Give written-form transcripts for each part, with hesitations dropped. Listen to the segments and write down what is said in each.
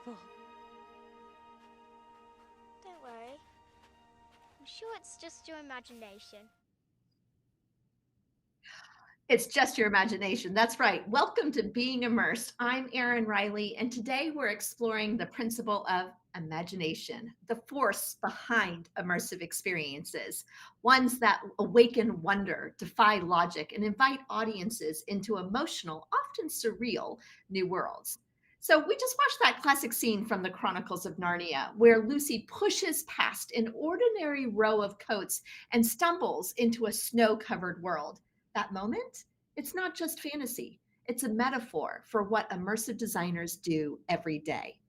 incredible. Don't worry. I'm sure it's just your imagination. It's just your imagination. That's right. Welcome to Being Immersed. I'm Erin Reilly, and today we're exploring the principle of imagination, the force behind immersive experiences, ones that awaken wonder, defy logic, and invite audiences into emotional, often surreal, new worlds. So, we just watched that classic scene from the Chronicles of Narnia where Lucy pushes past an ordinary row of coats and stumbles into a snow covered world. That moment, it's not just fantasy, it's a metaphor for what immersive designers do every day.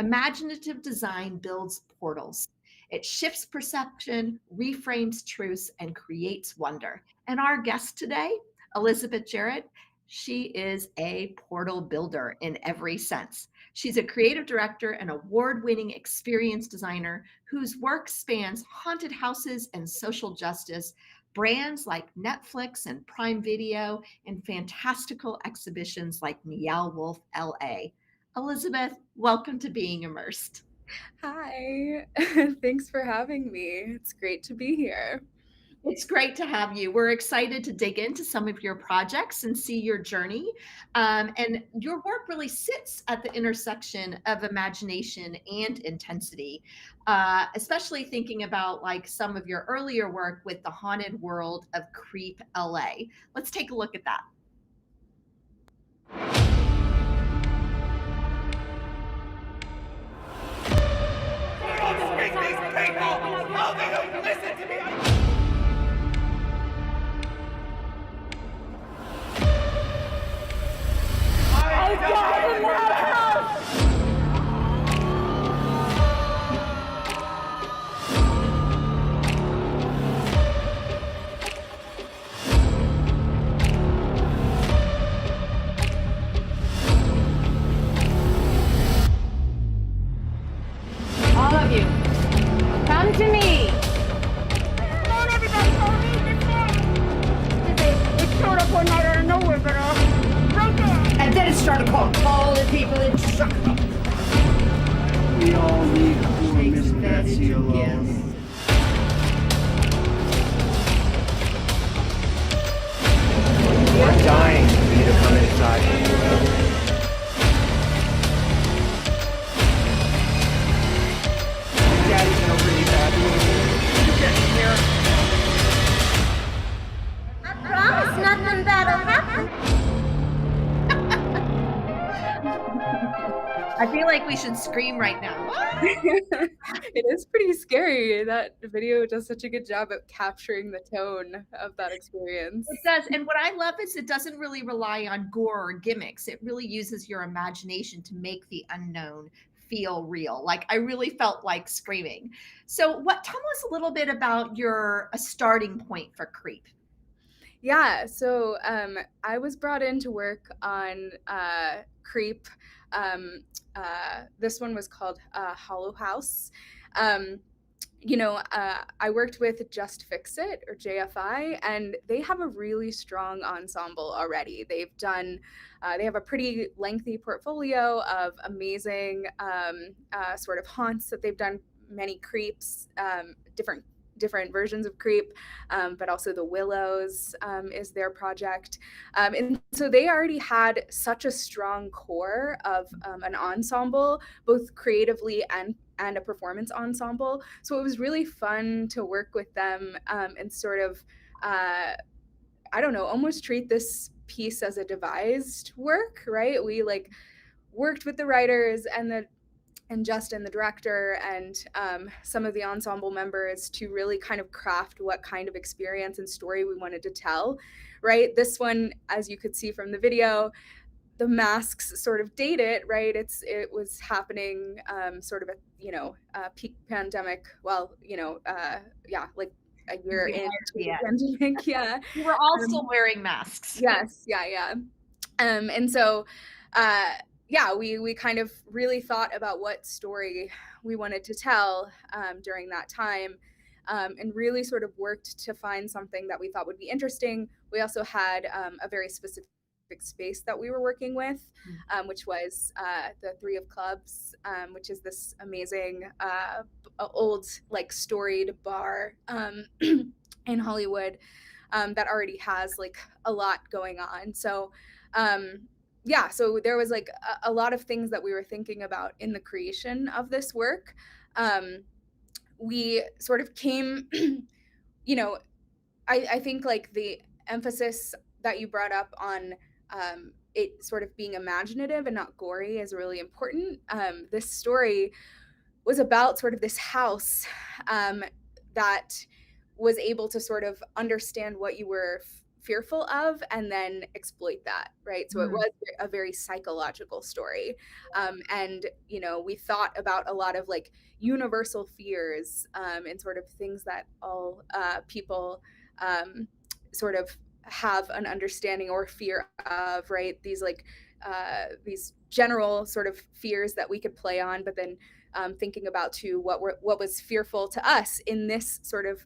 Imaginative design builds portals. It shifts perception, reframes truths, and creates wonder. And our guest today, Elizabeth Jarrett, she is a portal builder in every sense. She's a creative director and award winning experience designer whose work spans haunted houses and social justice, brands like Netflix and Prime Video, and fantastical exhibitions like Meow Wolf LA. Elizabeth, welcome to Being Immersed. Hi, thanks for having me. It's great to be here. It's great to have you. We're excited to dig into some of your projects and see your journey. And your work really sits at the intersection of imagination and intensity, especially thinking about like some of your earlier work with the haunted world of Creep LA. Let's take a look at that. Listen to me! I got in that house! All of you, come to me. Come on, everybody, follow me this way! It showed up one night out of nowhere, but right there! And then it started calling all the people in Chicago. We all leave poor Miss Betsy alone. We're dying for you to come inside. Daddy's in a really bad mood. You get in here? I promise nothing bad'll happen. I feel like we should scream right now. It is pretty scary. That video does such a good job at capturing the tone of that experience. It does. And what I love is it doesn't really rely on gore or gimmicks. It really uses your imagination to make the unknown feel real. Like I really felt like screaming. So tell us a little bit about your a starting point for Creep. Yeah, so I was brought in to work on Creep. This one was called Hollow House. I worked with Just Fix It, or JFI, and they have a really strong ensemble already. They have a pretty lengthy portfolio of amazing sort of haunts that they've done, many creeps, different versions of Creep, but also the Willows is their project. And so they already had such a strong core of an ensemble, both creatively and a performance ensemble. So it was really fun to work with them and sort of, almost treat this piece as a devised work, right? We worked with the writers and Justin, the director, and some of the ensemble members to really kind of craft what kind of experience and story we wanted to tell, right? This one, as you could see from the video, the masks sort of date it, right? It was happening sort of at peak pandemic. Well, like a year into the pandemic. Yeah, We were all still wearing masks. Yes, yeah. And so. We kind of really thought about what story we wanted to tell during that time, and really sort of worked to find something that we thought would be interesting. We also had a very specific specific space that we were working with, which was the Three of Clubs, which is this amazing old like storied bar in Hollywood that already has like a lot going on. So yeah, so there was like a lot of things that we were thinking about in the creation of this work. We sort of came, you know, I think like the emphasis that you brought up on it sort of being imaginative and not gory is really important. This story was about sort of this house that was able to sort of understand what you were fearful of and then exploit that, right? So it was a very psychological story. And, you know, we thought about a lot of like universal fears and sort of things that all people sort of have an understanding or fear of, right? These like these general sort of fears that we could play on, but then thinking about too what was fearful to us in this sort of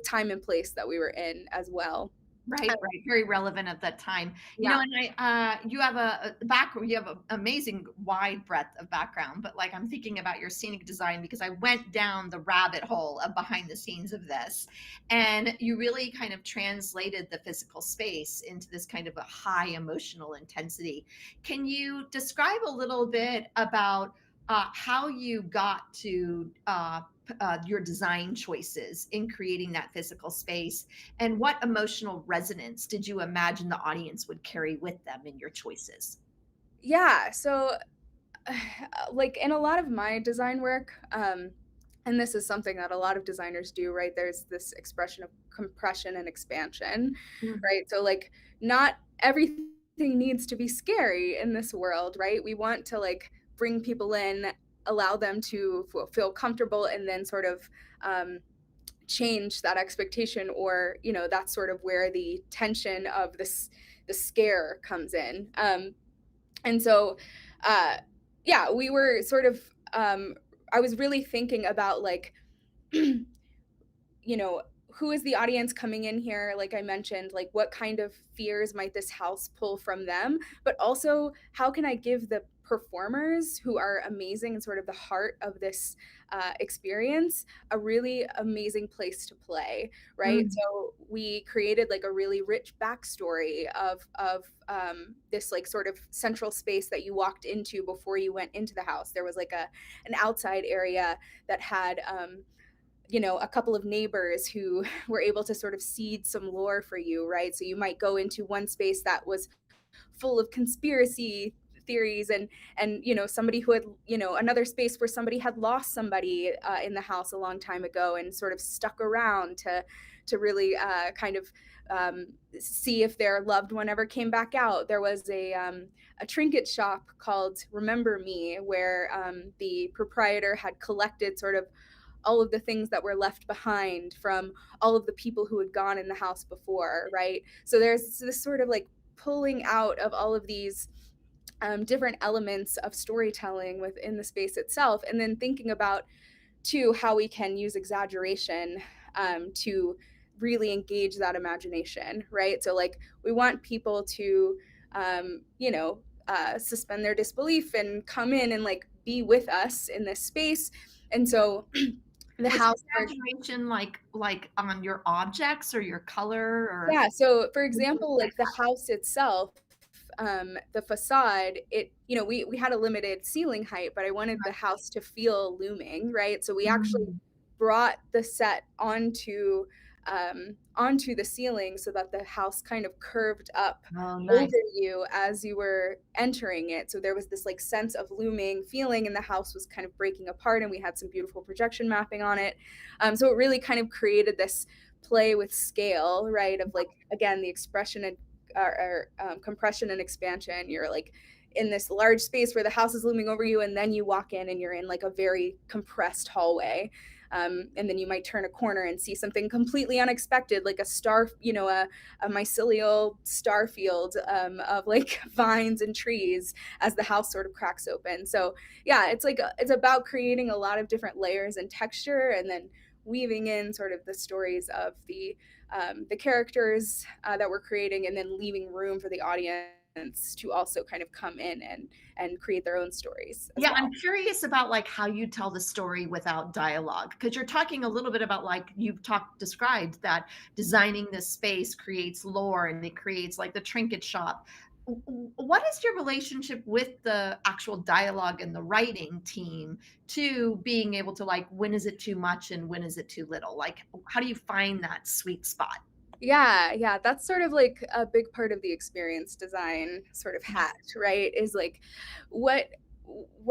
time and place that we were in as well. Right, very relevant at that time. You Yeah. know, and you have a background, you have an amazing wide breadth of background, but like I'm thinking about your scenic design because I went down the rabbit hole of behind the scenes of this, and you really kind of translated the physical space into this kind of a high emotional intensity. Can you describe a little bit about how you got to your design choices in creating that physical space, and what emotional resonance did you imagine the audience would carry with them in your choices? Yeah, so like in a lot of my design work, and this is something that a lot of designers do, right? There's this expression of compression and expansion, right? So like not everything needs to be scary in this world, right? We want to like bring people in, allow them to feel comfortable, and then sort of change that expectation, or you know, that's sort of where the tension of the scare comes in. And so yeah, we were sort of I was really thinking about like you know, who is the audience coming in here? Like I mentioned, like what kind of fears might this house pull from them? But also, how can I give the performers who are amazing and sort of the heart of this experience a really amazing place to play, right? So we created like a really rich backstory of this like sort of central space that you walked into before you went into the house. There was like an outside area that had you know, a couple of neighbors who were able to sort of seed some lore for you, right? So you might go into one space that was full of conspiracy theories, and you know, somebody who had, you know, another space where somebody had lost somebody in the house a long time ago and sort of stuck around to really kind of see if their loved one ever came back out. There was a trinket shop called Remember Me, where the proprietor had collected sort of all of the things that were left behind from all of the people who had gone in the house before, right? So there's this sort of like pulling out of all of these different elements of storytelling within the space itself, and then thinking about too how we can use exaggeration to really engage that imagination, right? So like we want people to you know, suspend their disbelief and come in and like be with us in this space. And so the house Exaggeration, like on your objects or your color, or yeah, so for example, like the house itself, the facade, it, you know, we had a limited ceiling height, but I wanted the house to feel looming, right? So we actually brought the set onto the ceiling so that the house kind of curved up over you as you were entering it. So there was this like sense of looming feeling, and the house was kind of breaking apart, and we had some beautiful projection mapping on it. So it really kind of created this play with scale, right? Of like, again, the expression and compression and expansion. You're like in this large space where the house is looming over you, and then you walk in and you're in like a very compressed hallway. And then you might turn a corner and see something completely unexpected, like a star, you know, a mycelial star field of like vines and trees as the house sort of cracks open. So yeah, it's like it's about creating a lot of different layers and texture, and then weaving in sort of the stories of the characters that we're creating, and then leaving room for the audience to also kind of come in and create their own stories as Yeah, well. I'm curious about like how you tell the story without dialogue, because you're talking a little bit about like you've described that designing this space creates lore and it creates like the trinket shop. What is your relationship with the actual dialogue and the writing team to being able to like when is it too much and when is it too little? Like how do you find that sweet spot? Yeah, that's sort of like a big part of the experience design sort of hat, right? Is like what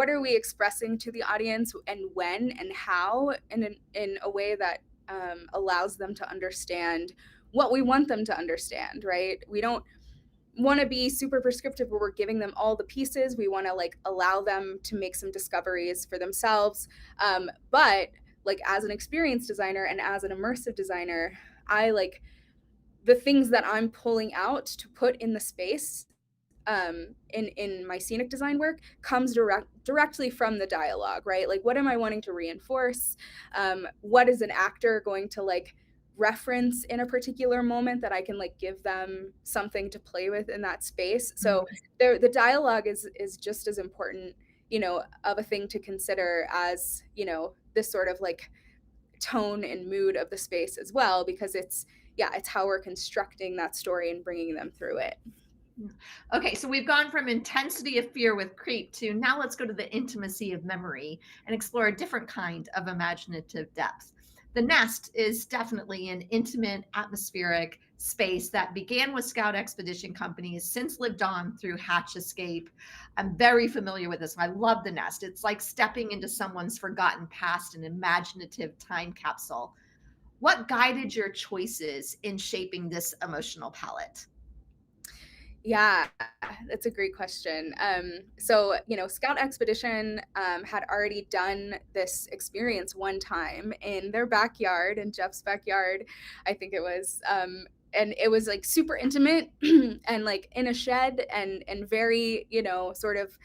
are we expressing to the audience and when and how in a way that allows them to understand what we want them to understand, right? We don't want to be super prescriptive where we're giving them all the pieces. We want to like allow them to make some discoveries for themselves. But like as an experience designer and as an immersive designer, I like the things that I'm pulling out to put in the space in my scenic design work comes directly from the dialogue, right? Like what am I wanting to reinforce? What is an actor going to like reference in a particular moment that I can like give them something to play with in that space? So the dialogue is just as important, you know, of a thing to consider as, you know, this sort of like tone and mood of the space as well, because it's how we're constructing that story and bringing them through it. Okay, so we've gone from intensity of fear with creep to now let's go to the intimacy of memory and explore a different kind of imaginative depth. The Nest is definitely an intimate, atmospheric space that began with Scout Expedition companies, since lived on through Hatch Escape. I'm very familiar with this. I love the Nest. It's like stepping into someone's forgotten past, an imaginative time capsule. What guided your choices in shaping this emotional palette? Yeah, that's a great question. So, you know, Scout Expedition had already done this experience one time in their backyard, in Jeff's backyard, I think it was. And it was like super intimate and like in a shed and very, you know, sort of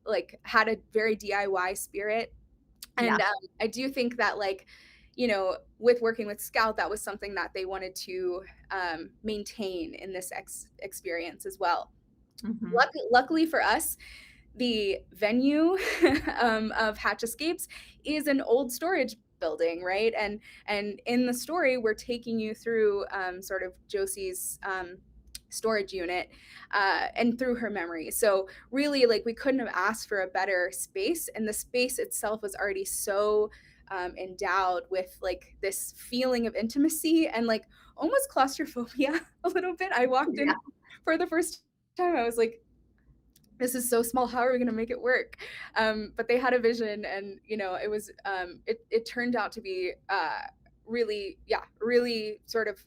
like had a very DIY spirit. And I do think that like, you know, with working with Scout, that was something that they wanted to maintain in this experience as well. Mhm. Luckily for us, the venue of Hatch Escapes is an old storage building, right? And in the story, we're taking you through sort of Josie's storage unit and through her memory. So really, like, we couldn't have asked for a better space, and the space itself was already so endowed with like this feeling of intimacy and like almost claustrophobia a little bit. I walked in for the first time, I was like, this is so small, how are we going to make it work? But they had a vision, and you know, it was it turned out to be really sort of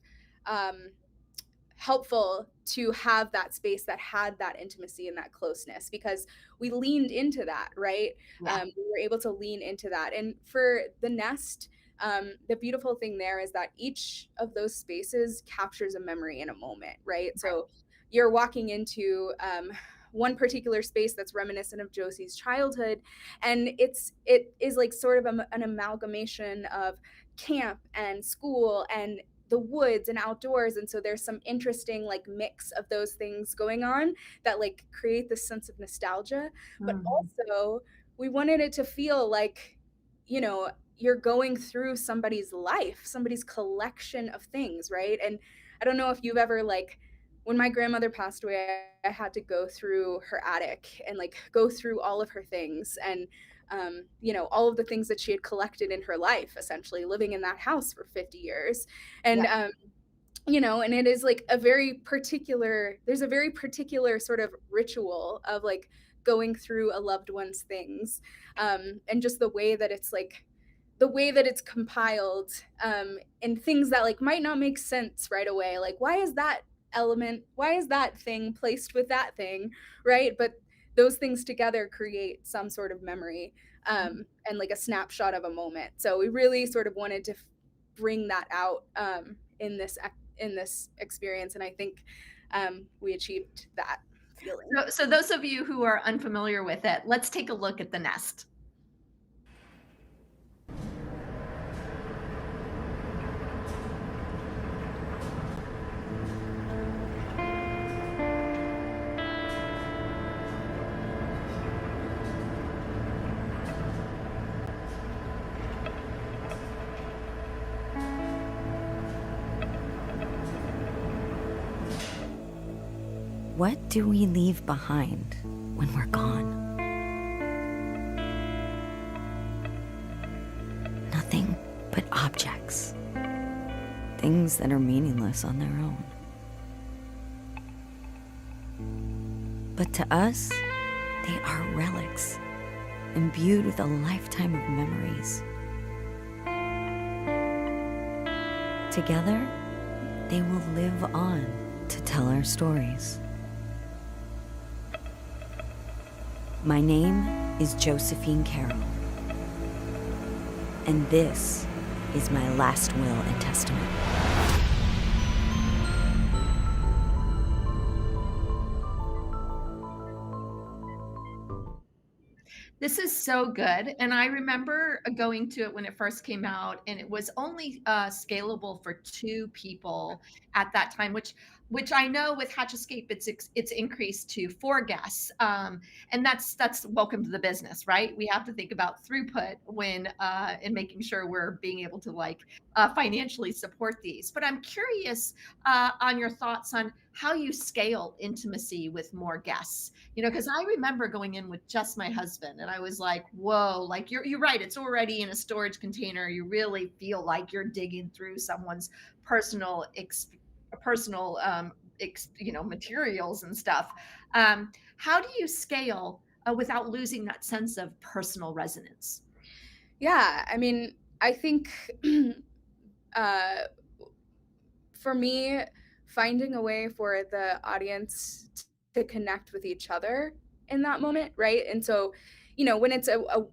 helpful to have that space that had that intimacy and that closeness, because we leaned into that, right? We were able to lean into that. And for the Nest, the beautiful thing there is that each of those spaces captures a memory in a moment, right? So you're walking into one particular space that's reminiscent of Josie's childhood, and it is like sort of an amalgamation of camp and school and the woods and outdoors. And so there's some interesting like mix of those things going on that like create this sense of nostalgia. But also we wanted it to feel like, you know, you're going through somebody's life, somebody's collection of things, right? And I don't know if you've ever, like, when my grandmother passed away, I had to go through her attic and like go through all of her things and you know, all of the things that she had collected in her life, essentially living in that house for 50 years. And, you know, and it is like there's a very particular sort of ritual of like going through a loved one's things. And just the way that it's compiled and things that like might not make sense right away. Like, why is that thing placed with that thing, right? But those things together create some sort of memory and like a snapshot of a moment. So we really sort of wanted to bring that out in this experience, and I think we achieved that feeling. So those of you who are unfamiliar with it, let's take a look at the Nest. what do we leave behind when we're gone? Nothing but objects. Things that are meaningless on their own. But to us, they are relics, imbued with a lifetime of memories. Together, they will live on to tell our stories. My name is Josephine Carroll, and this is my last will and testament. This is so good. And I remember going to it when it first came out, and it was only scalable for 2 people at that time, which I know with Hatch Escape it's increased to 4 guests, and that's welcome to the business, right? We have to think about throughput when in making sure we're being able to financially support these. But I'm curious on your thoughts on how you scale intimacy with more guests. Because I remember going in with just my husband, and I was like, whoa, like you're right. It's already in a storage container. You really feel like you're digging through someone's personal materials and stuff. How do you scale without losing that sense of personal resonance? Yeah, I mean, I think for me, finding a way for the audience to connect with each other in that moment, right? And so, when it's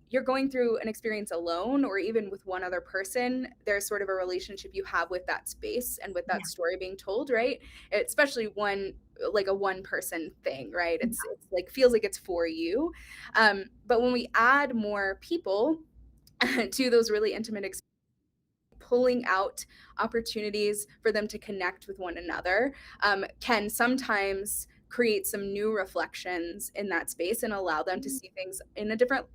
you're going through an experience alone, or even with one other person, there's sort of a relationship you have with that space and with that story being told, right? Especially a one person thing, right? It's like feels like it's for you. But when we add more people to those really intimate experiences, pulling out opportunities for them to connect with one another can sometimes create some new reflections in that space and allow them to see things in a different,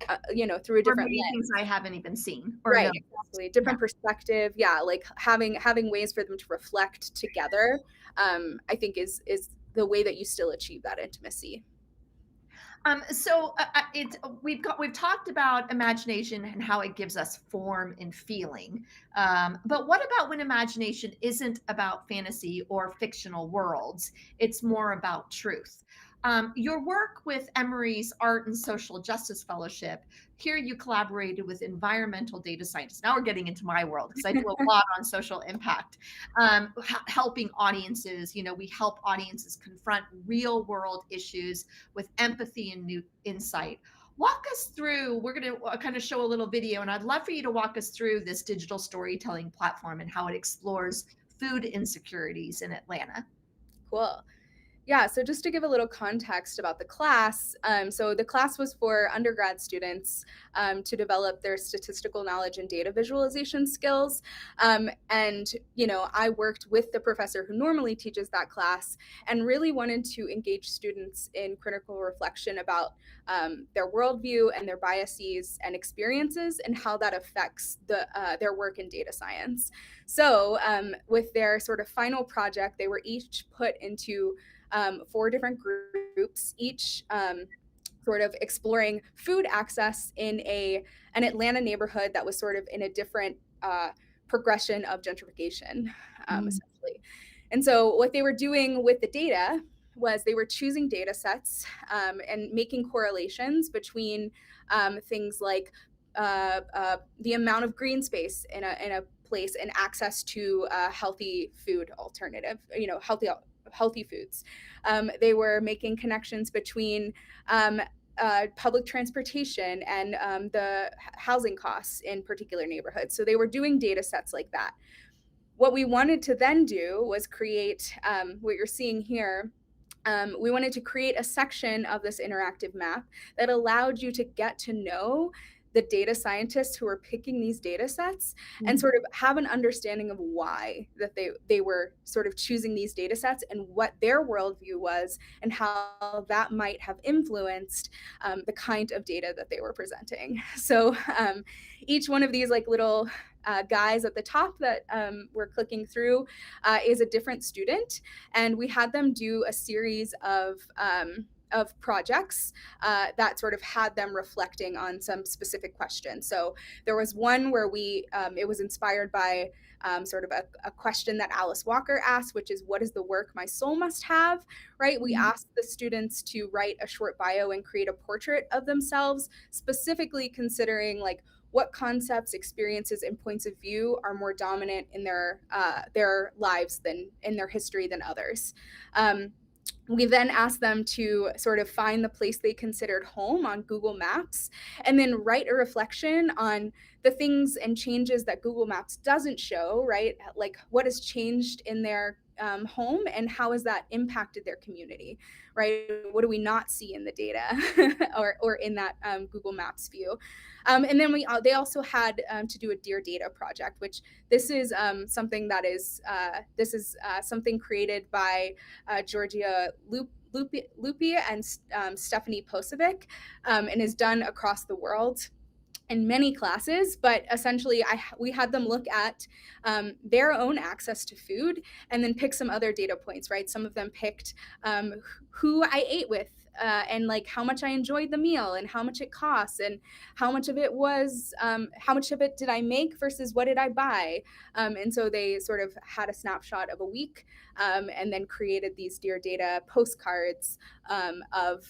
through a different lens. Things I haven't even seen. Right, exactly. Different perspective. Yeah, like having ways for them to reflect together, I think is the way that you still achieve that intimacy. We've talked about imagination and how it gives us form and feeling. But what about when imagination isn't about fantasy or fictional worlds? It's more about truth. Your work with Emory's Art and Social Justice Fellowship, here you collaborated with environmental data scientists. Now we're getting into my world because I do a lot on social impact, helping audiences. We help audiences confront real world issues with empathy and new insight. Walk us through, we're going to kind of show a little video, and I'd love for you to walk us through this digital storytelling platform and how it explores food insecurities in Atlanta. Cool. Yeah, so just to give a little context about the class, so the class was for undergrad students to develop their statistical knowledge and data visualization skills. And, I worked with the professor who normally teaches that class and really wanted to engage students in critical reflection about their worldview and their biases and experiences and how that affects their work in data science. So with their sort of final project, they were each put into 4 different groups, each sort of exploring food access in an Atlanta neighborhood that was sort of in a different progression of gentrification, essentially. And so what they were doing with the data was they were choosing data sets and making correlations between things like the amount of green space in a place and access to a healthy food alternative, healthy foods. They were making connections between public transportation and the housing costs in particular neighborhoods. So they were doing data sets like that. What we wanted to then do was create what you're seeing here. We wanted to create a section of this interactive map that allowed you to get to know the data scientists who were picking these data sets and sort of have an understanding of why that they were sort of choosing these data sets and what their worldview was and how that might have influenced the kind of data that they were presenting. So each one of these little guys at the top that we're clicking through is a different student, and we had them do a series of projects that sort of had them reflecting on some specific questions. So there was one where it was inspired by sort of a question that Alice Walker asked, which is, what is the work my soul must have, right? We asked the students to write a short bio and create a portrait of themselves, specifically considering like what concepts, experiences, and points of view are more dominant in their lives than in their history than others. We then asked them to sort of find the place they considered home on Google Maps, and then write a reflection on the things and changes that Google Maps doesn't show, right? Like what has changed in their home, and how has that impacted their community, right? What do we not see in the data or in that Google Maps view? And then they also had to do a Dear Data project, which this is something that is something created by Georgia Lupi and Stephanie Posovic, and is done across the world in many classes, but essentially we had them look at their own access to food and then pick some other data points, right? Some of them picked who I ate with and like how much I enjoyed the meal and how much it costs and how much of it was, how much of it did I make versus what did I buy? And so they sort of had a snapshot of a week and then created these Dear Data postcards of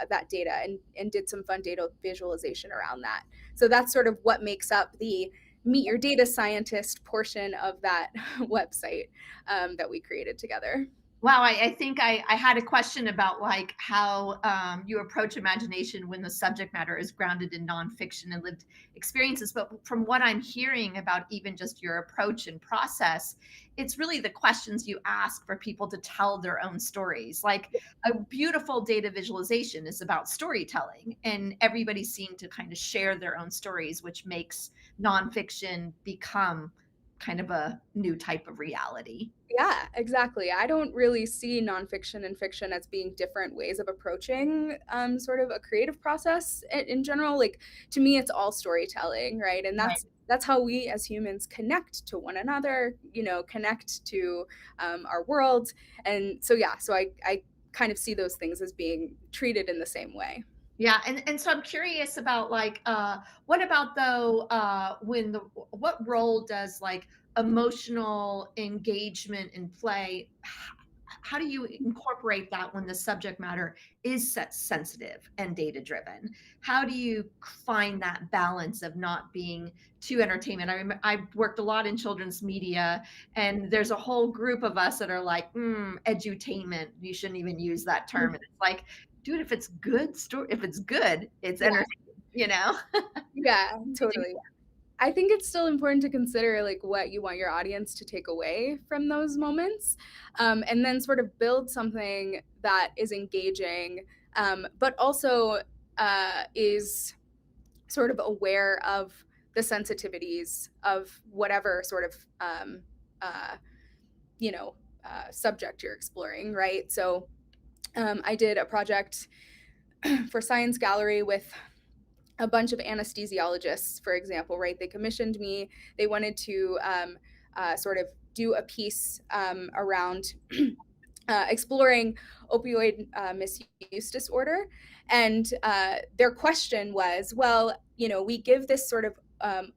that data and did some fun data visualization around that. So that's sort of what makes up the Meet Your Data Scientist portion of that website that we created together. Wow, I think I had a question about like how you approach imagination when the subject matter is grounded in nonfiction and lived experiences. But from what I'm hearing about even just your approach and process, it's really the questions you ask for people to tell their own stories. Like a beautiful data visualization is about storytelling, and everybody seemed to kind of share their own stories, which makes nonfiction become kind of a new type of reality. Yeah, exactly. I don't really see nonfiction and fiction as being different ways of approaching sort of a creative process in general. Like to me, it's all storytelling, right? And that's how we as humans connect to one another, you know, connect to our world. And so, yeah, so I kind of see those things as being treated in the same way. Yeah, and so I'm curious about like what about though what role does like emotional engagement in play, how do you incorporate that when the subject matter is sensitive and data driven? How do you find that balance of not being too entertainment? I worked a lot in children's media, and there's a whole group of us that are like, edutainment, you shouldn't even use that term. And it's like, dude, if it's good story, if it's good, it's entertaining, you know? Yeah, totally. I think it's still important to consider like what you want your audience to take away from those moments, and then sort of build something that is engaging, but also is sort of aware of the sensitivities of whatever sort of subject you're exploring, right? So I did a project for Science Gallery with a bunch of anesthesiologists, for example, right? They commissioned me. They wanted to sort of do a piece around exploring opioid misuse disorder. And their question was, well, you know, we give this sort of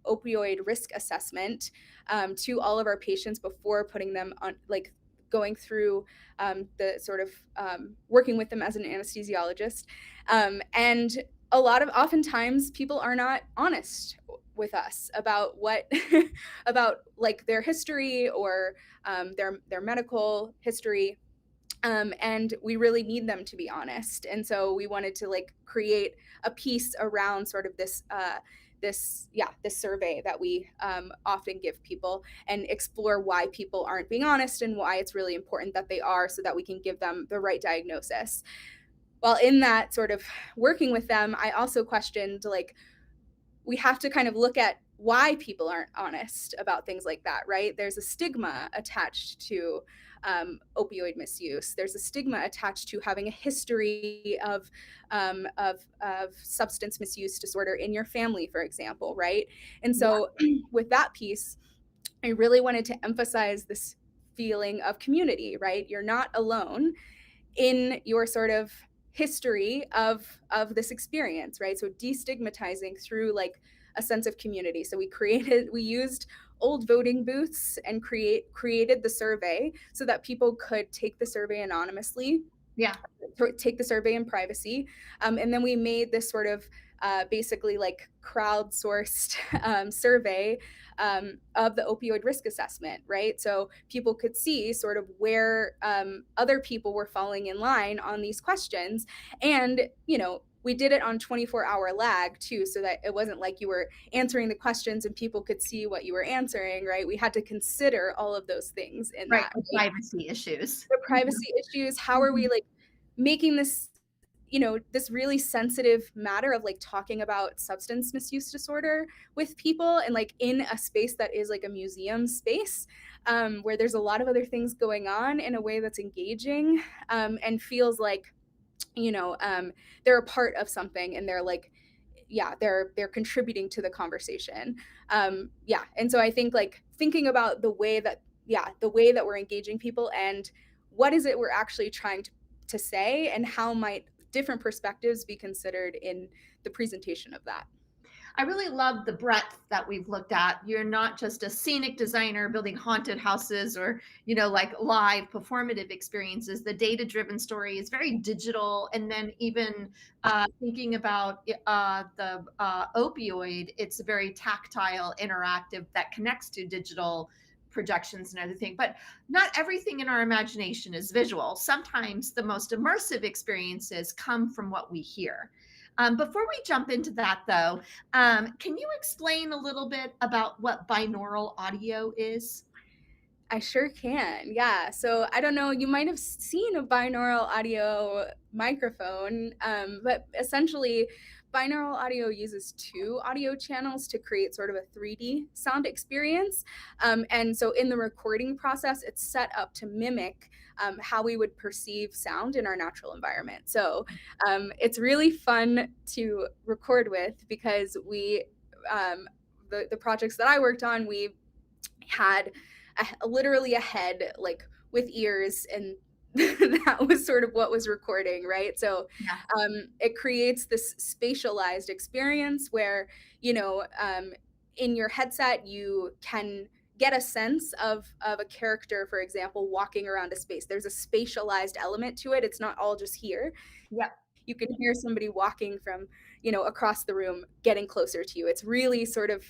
opioid risk assessment to all of our patients before putting them on, like, going through the sort of working with them as an anesthesiologist. And oftentimes people are not honest with us about what about like their history or their medical history, and we really need them to be honest. And so we wanted to like create a piece around sort of this survey that we often give people, and explore why people aren't being honest and why it's really important that they are, so that we can give them the right diagnosis. While in that sort of working with them, I also questioned, like, we have to kind of look at why people aren't honest about things like that, right? There's a stigma attached to opioid misuse. There's a stigma attached to having a history of substance misuse disorder in your family, for example, right? And so with that piece, I really wanted to emphasize this feeling of community, right? You're not alone in your sort of history of this experience, right? So destigmatizing through like a sense of community. So we used old voting booths and created the survey so that people could take the survey anonymously, take the survey in privacy, and then we made this sort of basically like crowdsourced survey of the opioid risk assessment, right? So people could see sort of where other people were falling in line on these questions. And, you know, we did it on 24-hour lag too, so that it wasn't like you were answering the questions and people could see what you were answering, right? We had to consider all of those things in that. The privacy issues. The privacy issues. How are we like making this, you know, this really sensitive matter of like talking about substance misuse disorder with people and like in a space that is like a museum space, where there's a lot of other things going on in a way that's engaging, and feels like, you know, they're a part of something and they're like, they're contributing to the conversation. And so I think like thinking about the way that we're engaging people and what is it we're actually trying to say and how might different perspectives be considered in the presentation of that. I really love the breadth that we've looked at. You're not just a scenic designer building haunted houses or, you know, like live performative experiences. The data-driven story is very digital. And then even thinking about the opioid, it's very tactile, interactive that connects to digital projections and everything. But not everything in our imagination is visual. Sometimes the most immersive experiences come from what we hear. Before we jump into that, though, can you explain a little bit about what binaural audio is? I sure can. Yeah. So I don't know, you might have seen a binaural audio microphone, but essentially binaural audio uses two audio channels to create sort of a 3D sound experience. And so in the recording process, it's set up to mimic how we would perceive sound in our natural environment. So it's really fun to record with because we, the projects that I worked on, we had literally a head like with ears, and that was sort of what was recording, right? So it creates this spatialized experience where, you know, in your headset, you can get a sense of a character, for example, walking around a space. There's a spatialized element to it. It's not all just here. Yeah. You can hear somebody walking from, you know, across the room, getting closer to you. It's really sort of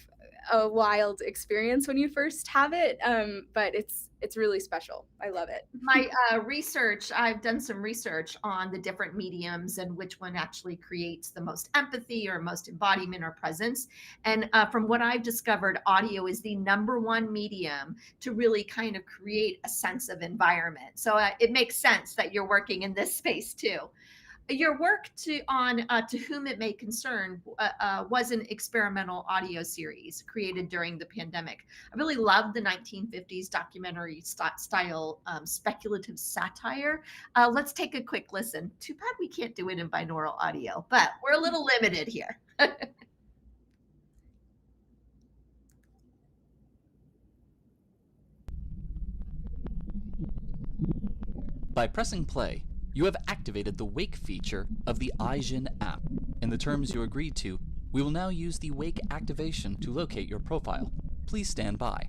a wild experience when you first have it, but it's really special. I love it. My research, I've done some research on the different mediums and which one actually creates the most empathy or most embodiment or presence. And from what I've discovered, audio is the number one medium to really kind of create a sense of environment. So it makes sense that you're working in this space too. Your work on To Whom It May Concern was an experimental audio series created during the pandemic. I really loved the 1950s documentary style speculative satire. Let's take a quick listen. Too bad we can't do it in binaural audio, but we're a little limited here. By pressing play, you have activated the Wake feature of the iJin app. In the terms you agreed to, we will now use the Wake activation to locate your profile. Please stand by.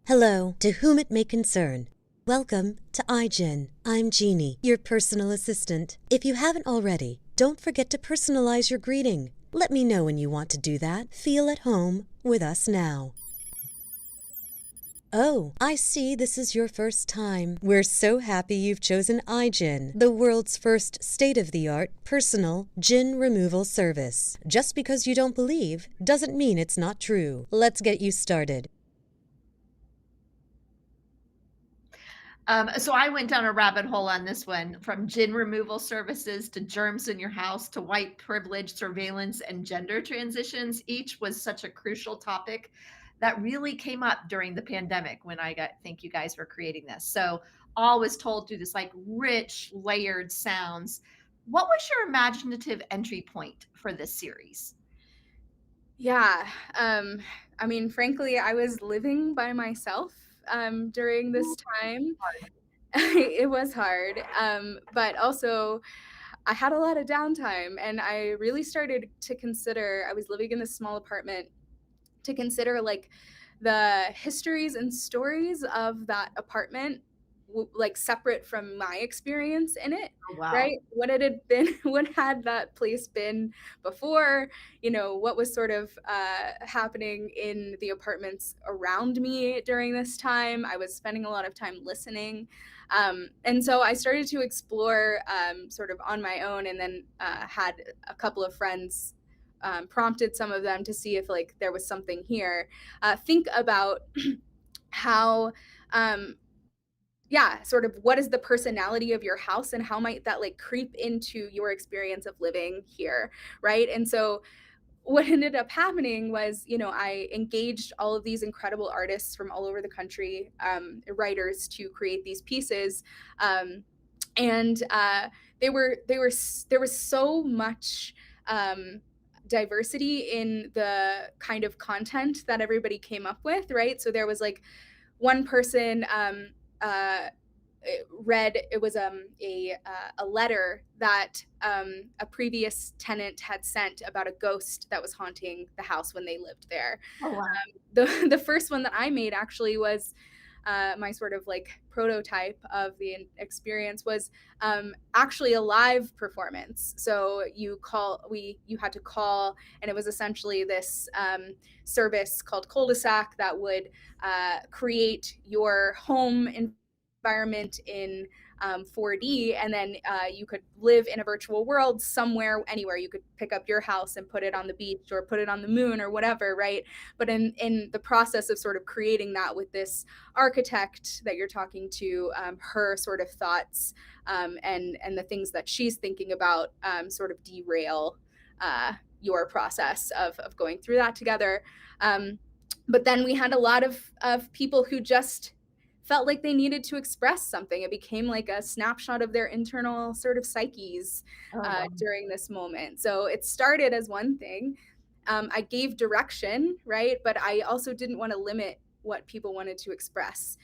Hello, to whom it may concern. Welcome to iJin. I'm Jeannie, your personal assistant. If you haven't already, don't forget to personalize your greeting. Let me know when you want to do that. Feel at home with us now. Oh, I see this is your first time. We're so happy you've chosen iJin, the world's first state-of-the-art personal jinn removal service. Just because you don't believe doesn't mean it's not true. Let's get you started. So I went down a rabbit hole on this one, from gin removal services to germs in your house to white privilege, surveillance, and gender transitions. Each was such a crucial topic that really came up during the pandemic when think you guys were creating this. So all was told through this like rich, layered sounds. What was your imaginative entry point for this series? Yeah. I mean, frankly, I was living by myself during this time. It was hard. But also, I had a lot of downtime, and I really started to consider, I was living in this small apartment, to consider like the histories and stories of that apartment, like separate from my experience in it. Oh, wow. Right, what it had been, what had that place been before, what was sort of happening in the apartments around me during this time. I was spending a lot of time listening, and so I started to explore sort of on my own, and then had a couple of friends, prompted some of them to see if like there was something here. Think about how sort of what is the personality of your house, and how might that like creep into your experience of living here, right? And so what ended up happening was, I engaged all of these incredible artists from all over the country, writers, to create these pieces, and there was so much diversity in the kind of content that everybody came up with, right? So there was like one person it was a letter that a previous tenant had sent about a ghost that was haunting the house when they lived there. Oh, wow. The first one that I made actually was my sort of like prototype of the experience, was actually a live performance. So you had to call, and it was essentially this service called Cul-de-sac that would create your home environment in 4D, and then you could live in a virtual world somewhere, anywhere. You could pick up your house and put it on the beach or put it on the moon or whatever, right? But in the process of sort of creating that with this architect that you're talking to, her sort of thoughts and the things that she's thinking about sort of derail your process of going through that together. But then we had a lot of people who just felt like they needed to express something. It became like a snapshot of their internal sort of psyches during this moment. So it started as one thing. I gave direction, right? But I also didn't want to limit what people wanted to express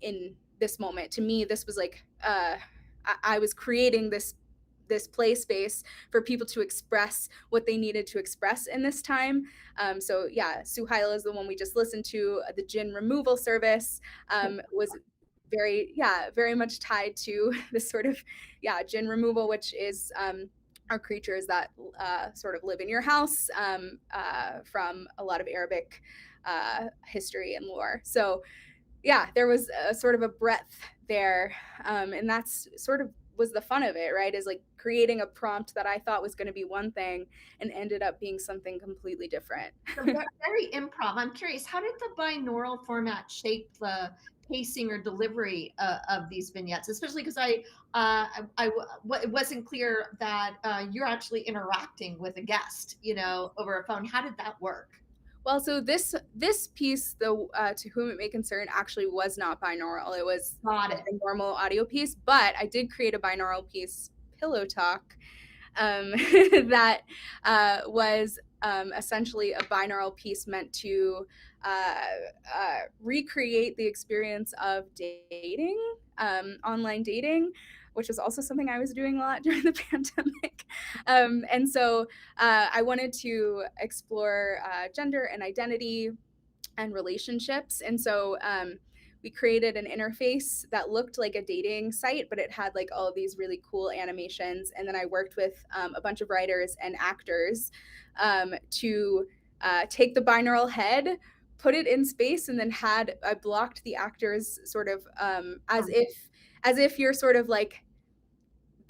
in this moment. To me, this was like, I was creating this play space for people to express what they needed to express in this time. So yeah, Suhail is the one we just listened to. The gin removal service was very much tied to this sort of gin removal, which is are creatures that sort of live in your house from a lot of Arabic history and lore. So yeah, there was a sort of a breadth there, and that's sort of was the fun of it, right? Is like creating a prompt that I thought was going to be one thing and ended up being something completely different. So very improv. I'm curious, how did the binaural format shape the pacing or delivery of these vignettes? Especially because it wasn't clear that you're actually interacting with a guest, over a phone. How did that work? Well, so this piece, though, To Whom It May Concern, actually was not binaural. It was a normal audio piece, but I did create a binaural piece, Pillow Talk, that was essentially a binaural piece meant to recreate the experience of dating, online dating, which was also something I was doing a lot during the pandemic. And so I wanted to explore gender and identity and relationships. And so we created an interface that looked like a dating site, but it had like all of these really cool animations. And then I worked with a bunch of writers and actors to take the binaural head, put it in space, and then I blocked the actors sort of as if you're sort of like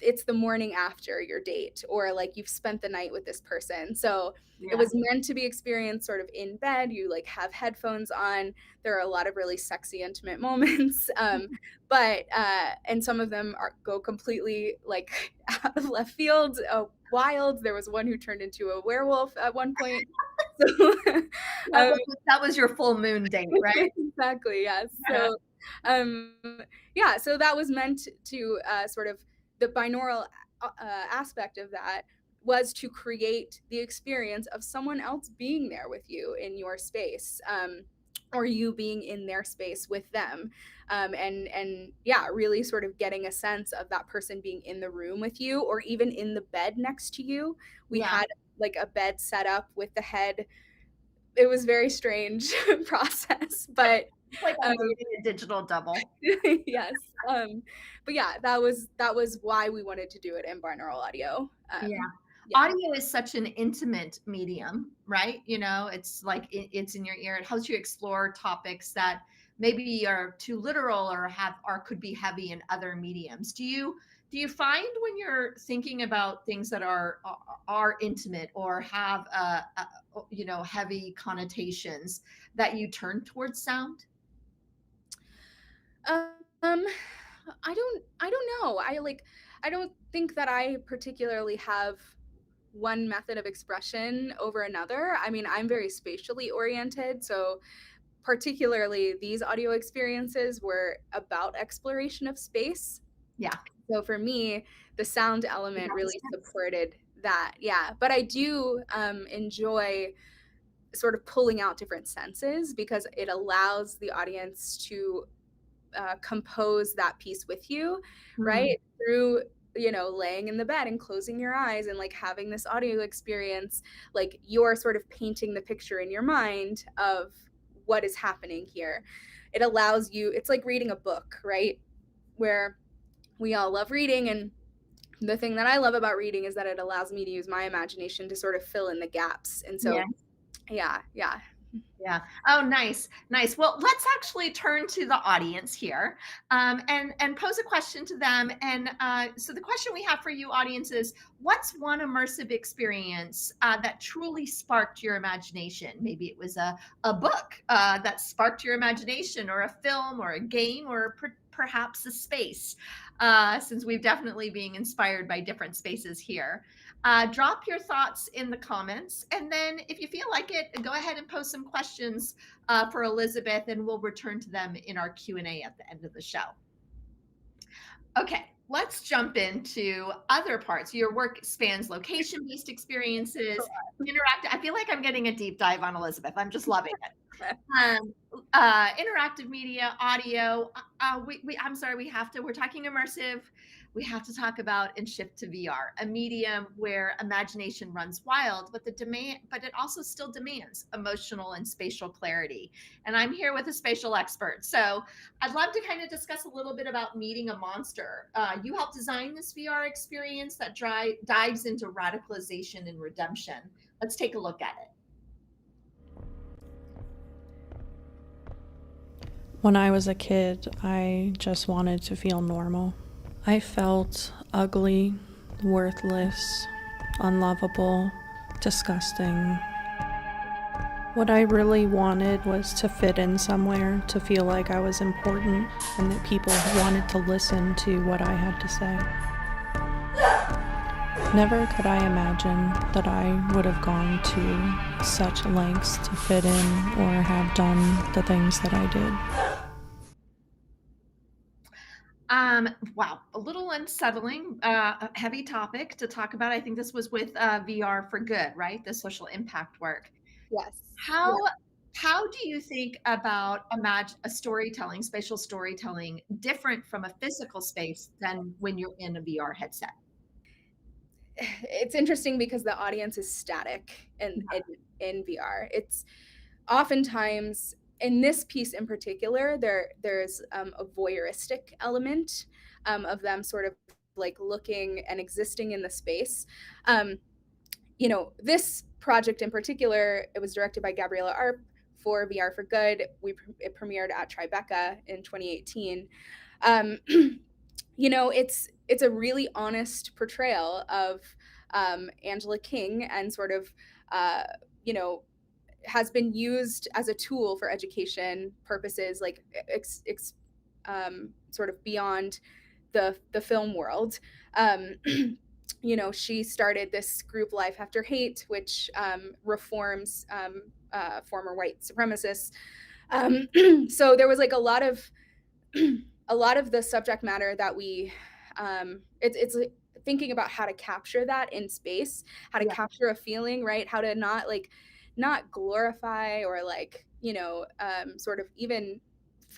it's the morning after your date, or like you've spent the night with this person. So Yeah. it was meant to be experienced sort of in bed. You like have headphones on. There are a lot of really sexy, intimate moments. But and some of them go completely like out of left field, wild. There was one who turned into a werewolf at one point. So, that was your full moon date, right? Exactly. Yes. Yeah. So, yeah. So that was meant to sort of the binaural aspect of that was to create the experience of someone else being there with you in your space, or you being in their space with them, and yeah, really sort of getting a sense of that person being in the room with you, or even in the bed next to you. We had like a bed set up with the head. It was very strange process, but it's like a digital double. Yes. But yeah, that was why we wanted to do it in binaural audio. Yeah. Audio is such an intimate medium, right? It's like it's in your ear. It helps you explore topics that maybe are too literal or could be heavy in other mediums. Do you find when you're thinking about things that are intimate or have heavy connotations that you turn towards sound? I don't know. I don't think that I particularly have one method of expression over another. I mean, I'm very spatially oriented, so particularly these audio experiences were about exploration of space. Yeah. So for me, the sound element really supported that. Yeah. But I do enjoy sort of pulling out different senses, because it allows the audience to compose that piece with you, right? Through laying in the bed and closing your eyes and like having this audio experience, like you're sort of painting the picture in your mind of what is happening here. It allows you, it's like reading a book, right? Where we all love reading, and the thing that I love about reading is that it allows me to use my imagination to sort of fill in the gaps. And so yeah. Oh, nice. Well, let's actually turn to the audience here, and pose a question to them. And so the question we have for you, audience, is: what's one immersive experience that truly sparked your imagination? Maybe it was a book that sparked your imagination, or a film, or a game, or perhaps a space, since we've definitely been inspired by different spaces here. Drop your thoughts in the comments, and then if you feel like it, go ahead and post some questions for Elizabeth, and we'll return to them in our Q&A at the end of the show. Okay, let's jump into other parts. Your work spans location-based experiences, interactive. I feel like I'm getting a deep dive on Elizabeth. I'm just loving it. Interactive media, audio. We're talking immersive. We have to talk about and shift to VR, a medium where imagination runs wild, but it also still demands emotional and spatial clarity. And I'm here with a spatial expert. So I'd love to kind of discuss a little bit about Meeting a Monster. You helped design this VR experience that dives into radicalization and redemption. Let's take a look at it. When I was a kid, I just wanted to feel normal. I felt ugly, worthless, unlovable, disgusting. What I really wanted was to fit in somewhere, to feel like I was important, and that people wanted to listen to what I had to say. Never could I imagine that I would have gone to such lengths to fit in or have done the things that I did. Wow, a little unsettling, a heavy topic to talk about. I think this was with VR for Good, right? The social impact work. Yes. How do you think about spatial storytelling different from a physical space than when you're in a VR headset? It's interesting because the audience is static in VR. It's oftentimes, in this piece in particular, there's a voyeuristic element of them sort of like looking and existing in the space. This project in particular, it was directed by Gabriella Arp for VR for Good. It premiered at Tribeca in 2018. it's a really honest portrayal of Angela King, and sort of you know, has been used as a tool for education purposes, like sort of beyond the film world. You know, she started this group, Life After Hate, which reforms former white supremacists. So there was like a lot of the subject matter that we it's like thinking about how to capture that in space, how to capture a feeling, right? How to not glorify or like, you know, sort of even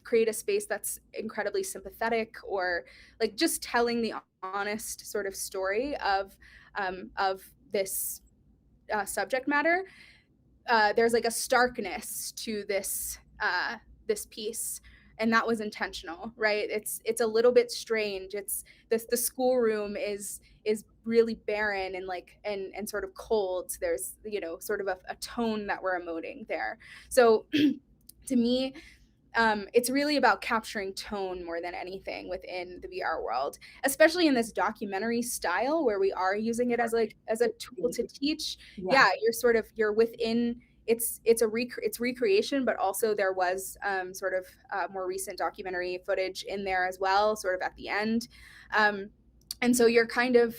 create a space that's incredibly sympathetic, or like just telling the honest sort of story of this subject matter. There's like a starkness to this this piece, and that was intentional, right? It's a little bit strange. It's this, the schoolroom is really barren and like and sort of cold. There's, you know, sort of a tone that we're emoting there. So to me, it's really about capturing tone more than anything within the VR world, especially in this documentary style where we are using it as a tool to teach. Yeah, you're within. It's recreation, but also there was sort of more recent documentary footage in there as well, sort of at the end, and so you're kind of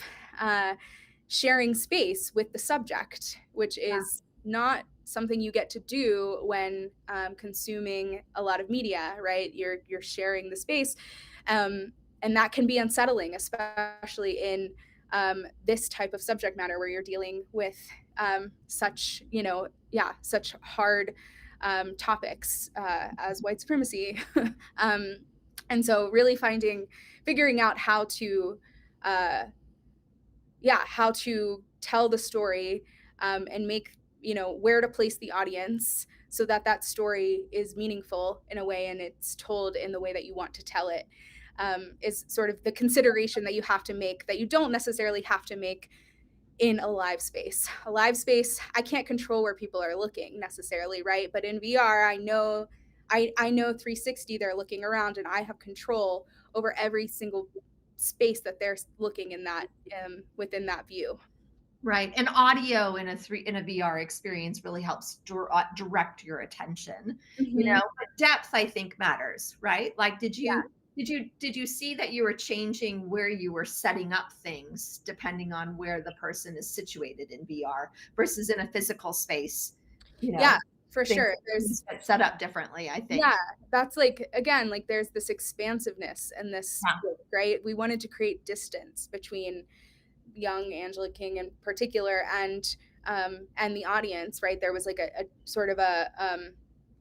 sharing space with the subject, which is not something you get to do when consuming a lot of media, right? You're sharing the space, and that can be unsettling, especially in this type of subject matter where you're dealing with such, you know, such hard topics as white supremacy. And so really figuring out how to tell the story, and make, you know, where to place the audience so that that story is meaningful in a way, and it's told in the way that you want to tell it, is sort of the consideration that you have to make, that you don't necessarily have to make in a live space. A live space, I can't control where people are looking necessarily, right? But in VR, I know 360 they're looking around, and I have control over every single space that they're looking in that within that view. Right. And audio in a VR experience really helps direct your attention. You know, but depth, I think, matters, right? Like, did you see that you were changing where you were setting up things depending on where the person is situated in VR versus in a physical space? You know, yeah, for sure. There's set up differently, I think. Yeah, that's like, again, like there's this expansiveness and this, right? We wanted to create distance between young Angela King in particular and the audience, right? There was like a sort of a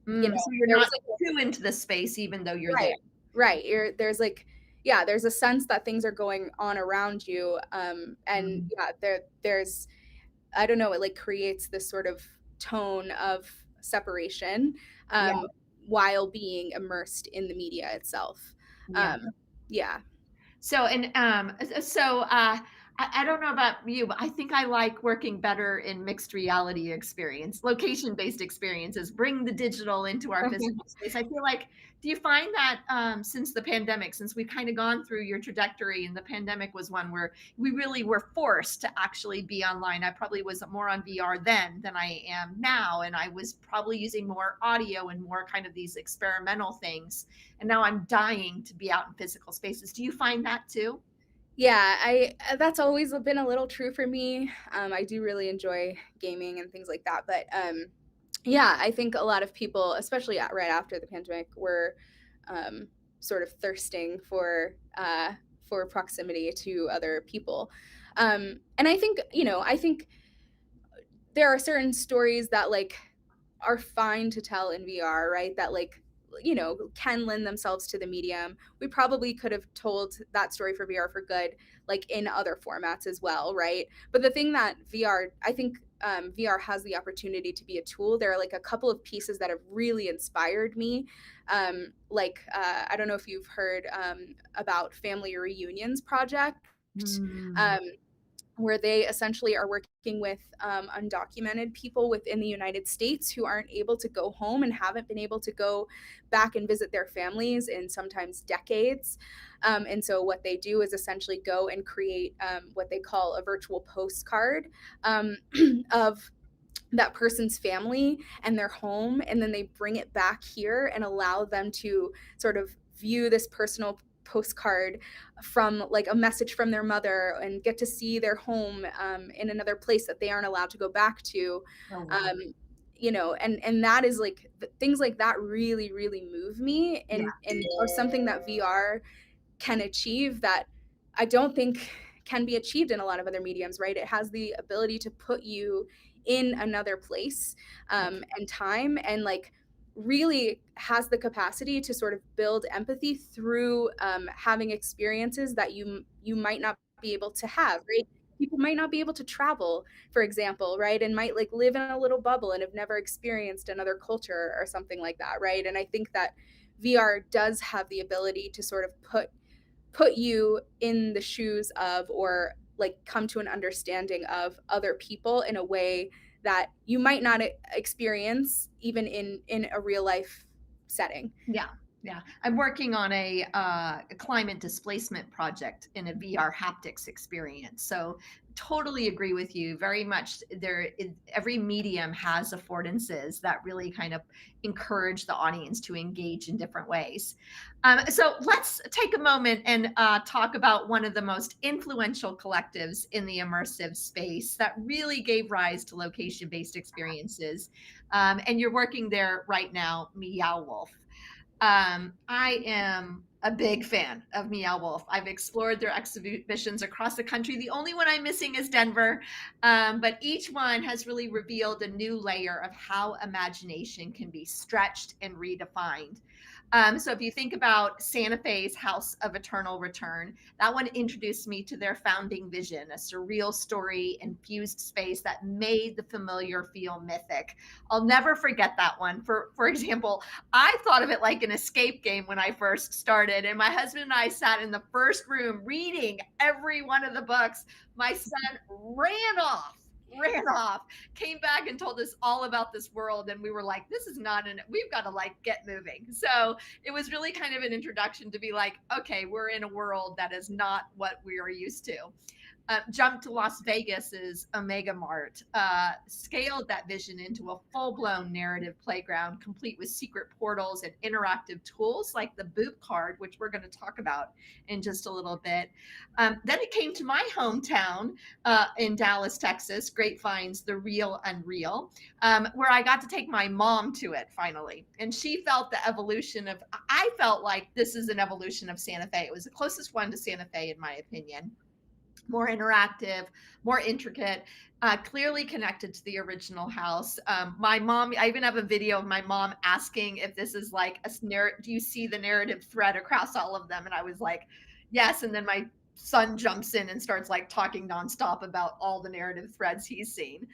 you know, so you're not too into the space even though you're there. Right. There's like, there's a sense that things are going on around you, and there's, I don't know, it like creates this sort of tone of separation while being immersed in the media itself. So, I don't know about you, but I think I like working better in mixed reality location-based experiences, bring the digital into our physical space. I feel like, do you find that since the pandemic, since we've kind of gone through your trajectory, and the pandemic was one where we really were forced to actually be online. I probably was more on VR then than I am now. And I was probably using more audio and more kind of these experimental things. And now I'm dying to be out in physical spaces. Do you find that too? Yeah, that's always been a little true for me. I do really enjoy gaming and things like that, but I think a lot of people, especially right after the pandemic, were sort of thirsting for proximity to other people, and I think, I think there are certain stories that like are fine to tell in VR, right? That like, can lend themselves to the medium. We probably could have told that story for VR for good, like in other formats as well, right? But the thing that I think VR has the opportunity to be a tool. There are like a couple of pieces that have really inspired me. I don't know if you've heard about Family Reunions Project. where they essentially are working with undocumented people within the United States who aren't able to go home and haven't been able to go back and visit their families in sometimes decades. And so what they do is essentially go and create what they call a virtual postcard of that person's family and their home, and then they bring it back here and allow them to sort of view this personal postcard from like a message from their mother and get to see their home in another place that they aren't allowed to go back to. Oh, wow. You know, and that is like things like that really, really move me, and are something that VR can achieve that I don't think can be achieved in a lot of other mediums, right? It has the ability to put you in another place and time, and like really has the capacity to sort of build empathy through having experiences that you might not be able to have, right? People might not be able to travel, for example, right? And might like live in a little bubble and have never experienced another culture or something like that, right? And I think that VR does have the ability to sort of put you in the shoes of, or like come to an understanding of other people in a way that you might not experience even in a real life setting. Yeah, I'm working on a climate displacement project in a VR haptics experience. So totally agree with you. Very much every medium has affordances that really kind of encourage the audience to engage in different ways. So let's take a moment and talk about one of the most influential collectives in the immersive space that really gave rise to location-based experiences. And you're working there right now, Meow Wolf. I am a big fan of Meow Wolf. I've explored their exhibitions across the country. The only one I'm missing is Denver, but each one has really revealed a new layer of how imagination can be stretched and redefined. So if you think about Santa Fe's House of Eternal Return, that one introduced me to their founding vision, a surreal story infused space that made the familiar feel mythic. I'll never forget that one. For example, I thought of it like an escape game when I first started, and my husband and I sat in the first room reading every one of the books. My son ran off, came back and told us all about this world, and we were like, this is not we've got to like get moving. So it was really kind of an introduction to be like, okay, we're in a world that is not what we are used to. Jump to Las Vegas's Omega Mart, scaled that vision into a full-blown narrative playground, complete with secret portals and interactive tools like the Boop card, which we're going to talk about in just a little bit. Then it came to my hometown in Dallas, Texas, Grapevine's The Real Unreal, where I got to take my mom to it finally. And she felt the evolution of, I felt like this is an evolution of Santa Fe. It was the closest one to Santa Fe, in my opinion. More interactive, more intricate, clearly connected to the original house. My mom, I even have a video of my mom asking if this is like do you see the narrative thread across all of them? And I was like, yes. And then my son jumps in and starts like talking nonstop about all the narrative threads he's seen.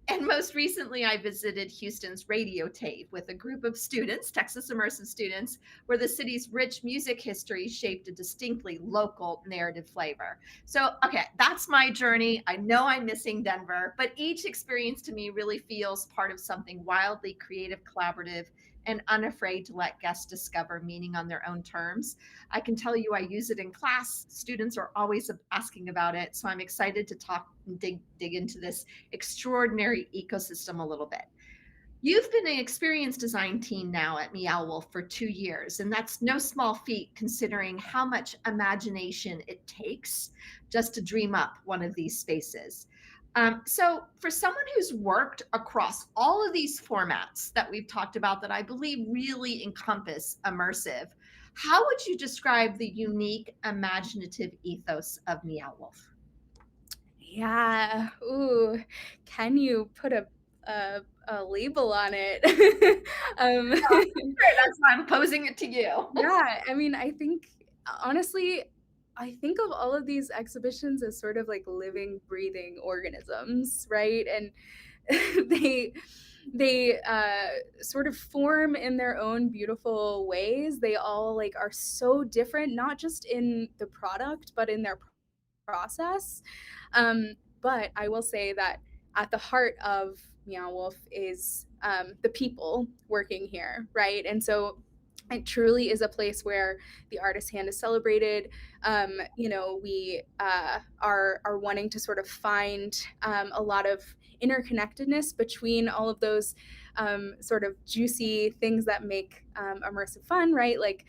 And most recently, I visited Houston's Radio Tape with a group of students, Texas Immersive students, where the city's rich music history shaped a distinctly local narrative flavor. So, okay, that's my journey. I know I'm missing Denver, but each experience to me really feels part of something wildly creative, collaborative, and unafraid to let guests discover meaning on their own terms. I can tell you I use it in class. Students are always asking about it. So I'm excited to talk and dig into this extraordinary ecosystem a little bit. You've been an experience design team now at Meow Wolf for 2 years, and that's no small feat considering how much imagination it takes just to dream up one of these spaces. So for someone who's worked across all of these formats that we've talked about that I believe really encompass immersive, how would you describe the unique imaginative ethos of Meow Wolf? Yeah. Ooh, can you put a label on it? That's why I'm posing it to you. Yeah, I mean, I think honestly, I think of all of these exhibitions as sort of like living, breathing organisms, right? And they sort of form in their own beautiful ways. They all like are so different, not just in the product, but in their process. But I will say that at the heart of Meow Wolf is the people working here, right? And so it truly is a place where the artist's hand is celebrated. We are wanting to sort of find a lot of interconnectedness between all of those sort of juicy things that make immersive fun, right? Like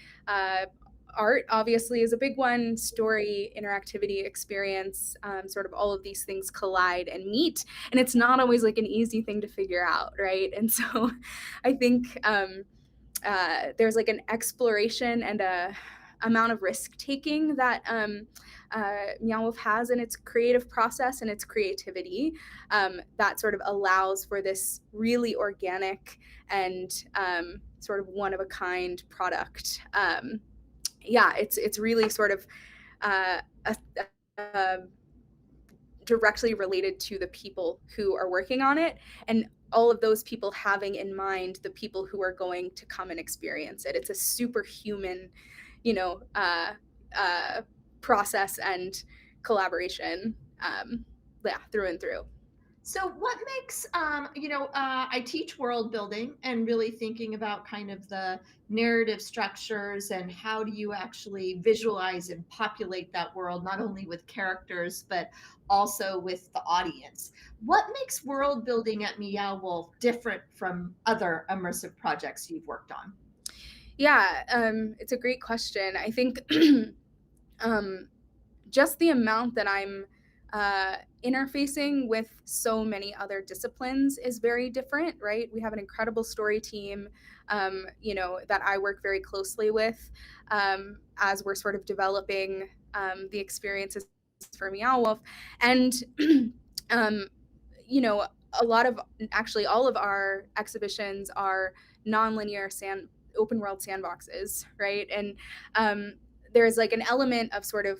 art obviously is a big one, story, interactivity, experience, sort of all of these things collide and meet. And it's not always like an easy thing to figure out, right? And so I think there's like an exploration and a amount of risk taking that Meow Wolf has in its creative process and its creativity that sort of allows for this really organic and sort of one of a kind product. It's really sort of directly related to the people who are working on it, and all of those people having in mind the people who are going to come and experience it. It's a superhuman, process and collaboration, through and through. So what makes, I teach world building and really thinking about kind of the narrative structures and how do you actually visualize and populate that world, not only with characters, but also with the audience. What makes world building at Meow Wolf different from other immersive projects you've worked on? Yeah, it's a great question. I think just the amount that I'm interfacing with so many other disciplines is very different, right? We have an incredible story team, that I work very closely with as we're sort of developing the experiences for Meow Wolf. And, a lot of, actually all of our exhibitions are nonlinear open world sandboxes, right? And there's like an element of sort of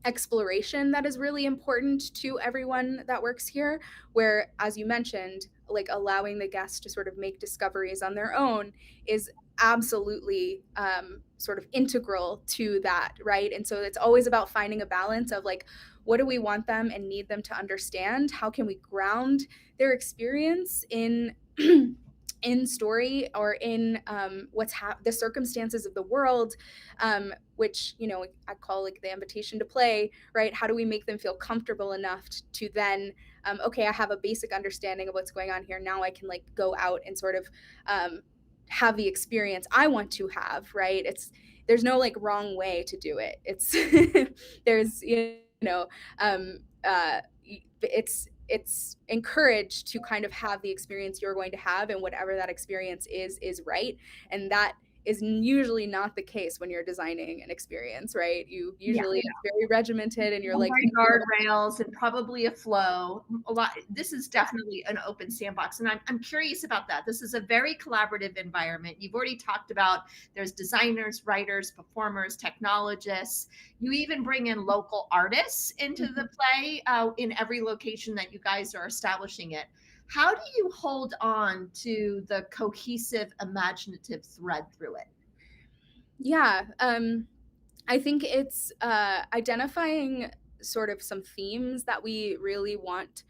exploration that is really important to everyone that works here, where, as you mentioned, like allowing the guests to sort of make discoveries on their own is absolutely sort of integral to that, right? And so it's always about finding a balance of like, what do we want them and need them to understand? How can we ground their experience in in story or in the circumstances of the world, which I call like the invitation to play, right? How do we make them feel comfortable enough to then okay, I have a basic understanding of what's going on here, now I can like go out and sort of have the experience I want to have, right? There's no like wrong way to do it. It's there's it's encouraged to kind of have the experience you're going to have, and whatever that experience is right. And that is usually not the case when you're designing an experience, right? You usually it's very regimented and you're like guardrails and probably a flow. A lot. This is definitely an open sandbox, and I'm curious about that. This is a very collaborative environment. You've already talked about there's designers, writers, performers, technologists. You even bring in local artists into the play in every location that you guys are establishing it. How do you hold on to the cohesive imaginative thread through it? Yeah, I think it's identifying sort of some themes that we really want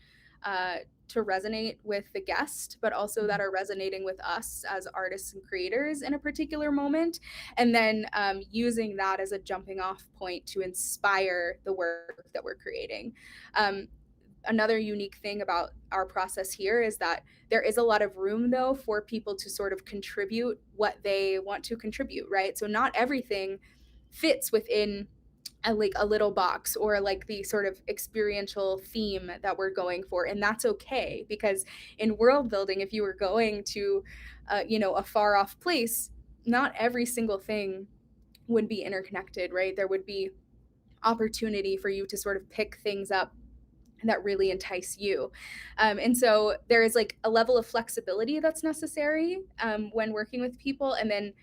to resonate with the guest, but also that are resonating with us as artists and creators in a particular moment, and then using that as a jumping off point to inspire the work that we're creating. Another unique thing about our process here is that there is a lot of room, though, for people to sort of contribute what they want to contribute, right? So not everything fits within a little box or like the sort of experiential theme that we're going for. And that's okay, because in world building, if you were going to, a far off place, not every single thing would be interconnected, right? There would be opportunity for you to sort of pick things up that really entice you. And so there is like a level of flexibility that's necessary when working with people. And then,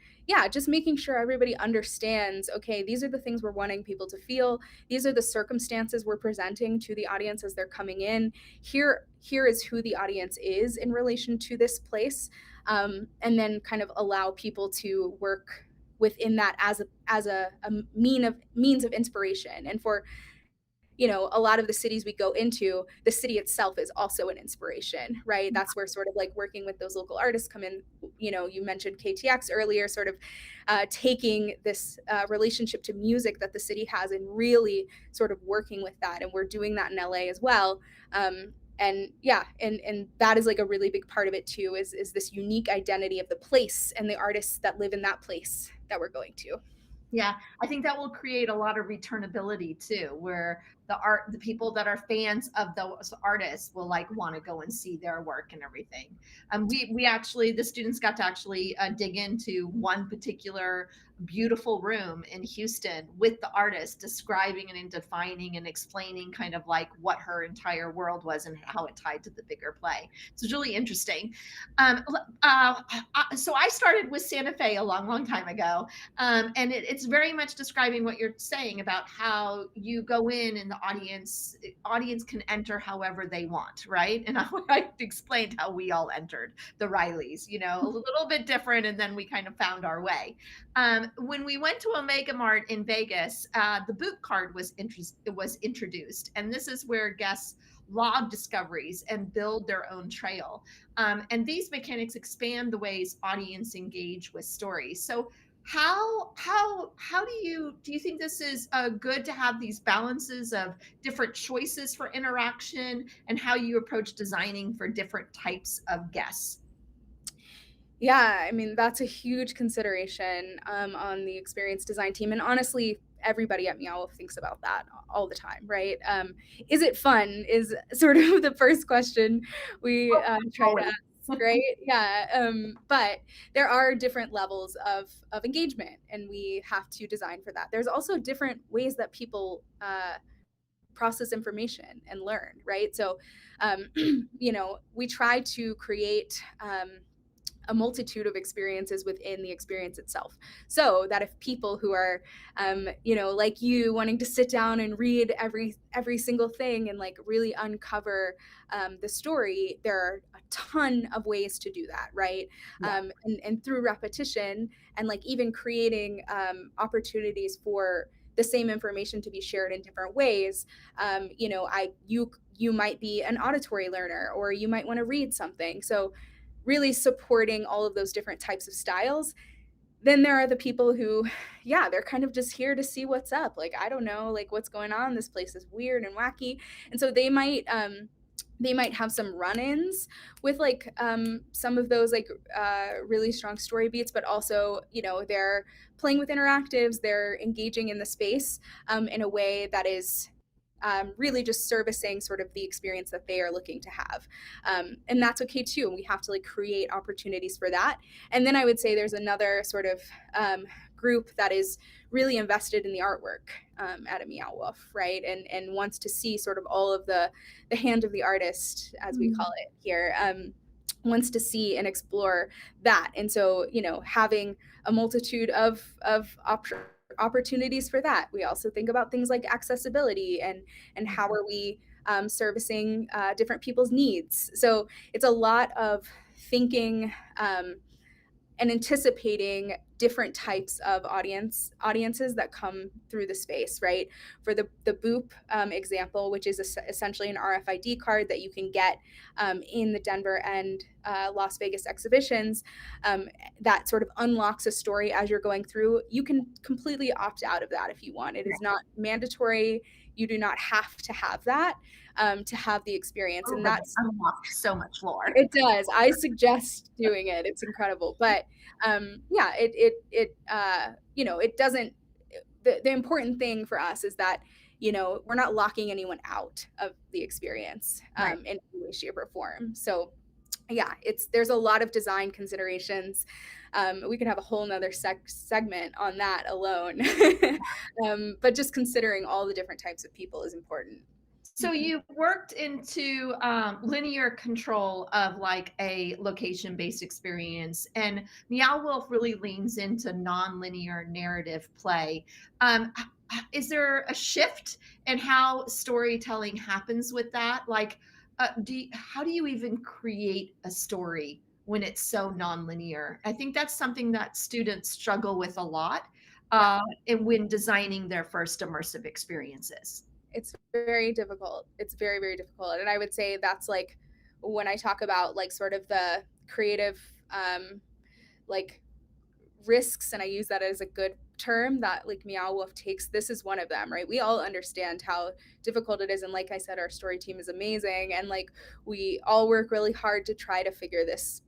just making sure everybody understands, okay, these are the things we're wanting people to feel. These are the circumstances we're presenting to the audience as they're coming in. Here is who the audience is in relation to this place. And then kind of allow people to work within that as a means of inspiration, and for a lot of the cities we go into, the city itself is also an inspiration, right? That's where sort of like working with those local artists come in. You mentioned KTX earlier, sort of taking this relationship to music that the city has and really sort of working with that. And we're doing that in LA as well. And that is like a really big part of it too, is this unique identity of the place and the artists that live in that place that we're going to. Yeah, I think that will create a lot of returnability too, where the people that are fans of those artists will like want to go and see their work and everything. We actually, the students got to actually dig into one particular beautiful room in Houston with the artist, describing and defining and explaining kind of like what her entire world was and how it tied to the bigger play. So it's really interesting. So I started with Santa Fe a long time ago, and it's very much describing what you're saying about how you go in and the audience can enter however they want, right? And I explained how we all entered the Reileys, a little bit different, and then we kind of found our way. When we went to Omega Mart in Vegas, the boot card was introduced, and this is where guests log discoveries and build their own trail. And these mechanics expand the ways audience engage with stories. So how do you think this is good to have these balances of different choices for interaction, and how you approach designing for different types of guests? Yeah, I mean, that's a huge consideration on the experience design team. And honestly, everybody at Meow Wolf thinks about that all the time, right? Is it fun is sort of the first question we try to ask, right? Yeah, but there are different levels of engagement, and we have to design for that. There's also different ways that people process information and learn, right? So, we try to create a multitude of experiences within the experience itself, so that if people who are like you, wanting to sit down and read every single thing and like really uncover the story, there are a ton of ways to do that, right? Yeah. And through repetition and like even creating opportunities for the same information to be shared in different ways. You might be an auditory learner, or you might want to read something, so really supporting all of those different types of styles. Then there are the people who, they're kind of just here to see what's up. Like, I don't know, like what's going on. This place is weird and wacky. And so they might have some run-ins with like some of those like really strong story beats, but also, they're playing with interactives, they're engaging in the space in a way that is really just servicing sort of the experience that they are looking to have. And that's okay too. We have to like create opportunities for that. And then I would say there's another sort of group that is really invested in the artwork at a Meow Wolf, right? And wants to see sort of all of the hand of the artist, as we call it here, wants to see and explore that. And so, having a multitude of opportunities for that. We also think about things like accessibility and how are we servicing different people's needs. So it's a lot of thinking and anticipating different types of audiences that come through the space, right? For the Boop example, which is essentially an RFID card that you can get in the Denver and Las Vegas exhibitions, that sort of unlocks a story as you're going through. You can completely opt out of that if you want. It is not mandatory. You do not have to have that to have the experience. And that's unlocks so much more. It does. I suggest doing it. It's incredible. But it doesn't, the important thing for us is that, we're not locking anyone out of the experience in any way, shape, or form. So there's a lot of design considerations. We could have a whole nother segment on that alone. But just considering all the different types of people is important. So you worked into linear control of like a location-based experience, and Meow Wolf really leans into non-linear narrative play. Is there a shift in how storytelling happens with that? Like, how do you even create a story when it's so non-linear? I think that's something that students struggle with a lot when designing their first immersive experiences. It's very difficult. It's very, very difficult. And I would say that's like when I talk about like sort of the creative like risks, and I use that as a good term that like Meow Wolf takes, this is one of them, right? We all understand how difficult it is, and like I said, our story team is amazing, and like we all work really hard to try to figure this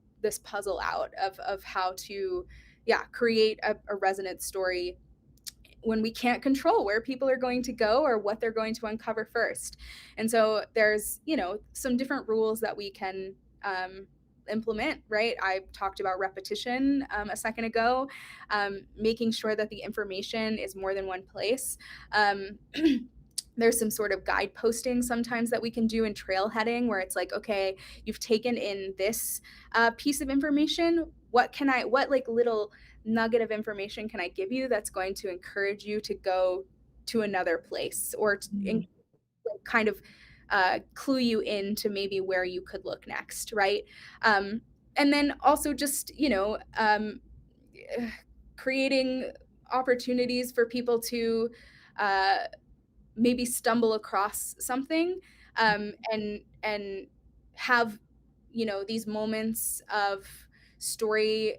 puzzle out of how to create a resonant story when we can't control where people are going to go or what they're going to uncover first. And so there's, you know, some different rules that we can implement, right? I talked about repetition a second ago, making sure that the information is more than one place. There's some sort of guide posting sometimes that we can do in trailheading where it's like, okay, you've taken in this piece of information. What like little nugget of information can I give you that's going to encourage you to go to another place or kind of clue you into maybe where you could look next, right? And then also just, you know, creating opportunities for people to maybe stumble across something and have, you know, these moments of story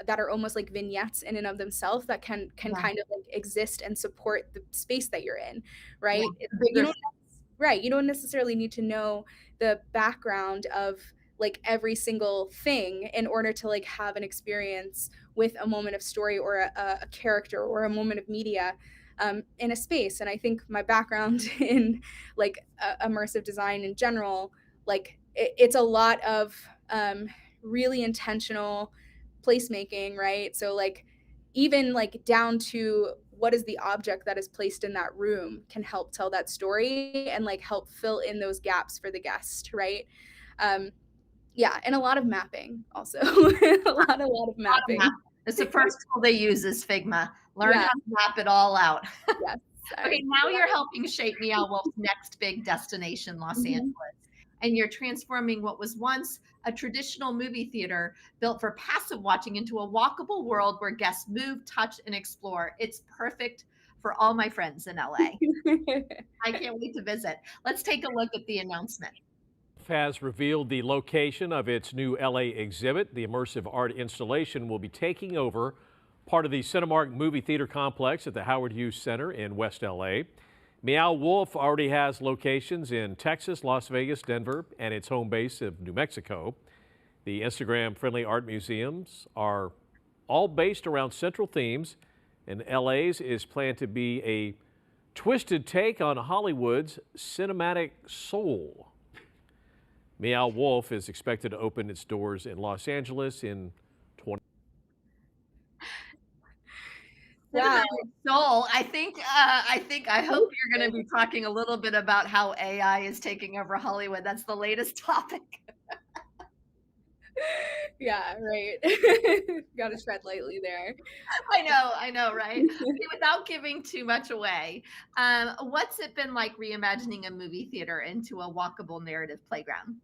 that are almost like vignettes in and of themselves that can kind of like exist and support the space that you're in, right? You don't necessarily need to know the background of like every single thing in order to like have an experience with a moment of story or a character or a moment of media in a space. And I think my background in like immersive design in general, like it's a lot of really intentional placemaking, right? So like even like down to what is the object that is placed in that room can help tell that story and like help fill in those gaps for the guest, right? And a lot of mapping also. a lot of mapping. It's the first tool they use is Figma. Learn how to map it all out. Yes. Okay, now you're helping shape Meow Wolf's next big destination, Los Angeles. And you're transforming what was once a traditional movie theater built for passive watching into a walkable world where guests move, touch, and explore. It's perfect for all my friends in LA. I can't wait to visit. Let's take a look at the announcement. Has revealed the location of its new LA exhibit. The immersive art installation will be taking over part of the Cinemark movie theater complex at the Howard Hughes Center in West LA. Meow Wolf already has locations in Texas, Las Vegas, Denver, and its home base of New Mexico. The Instagram-friendly art museums are all based around central themes, and LA's is planned to be a twisted take on Hollywood's cinematic soul. Meow Wolf is expected to open its doors in Los Angeles in 20. Wow. Soul. I hope you're going to be talking a little bit about how AI is taking over Hollywood. That's the latest topic. Yeah, right. Got to tread lightly there. I know, right? Without giving too much away, what's it been like reimagining a movie theater into a walkable narrative playground?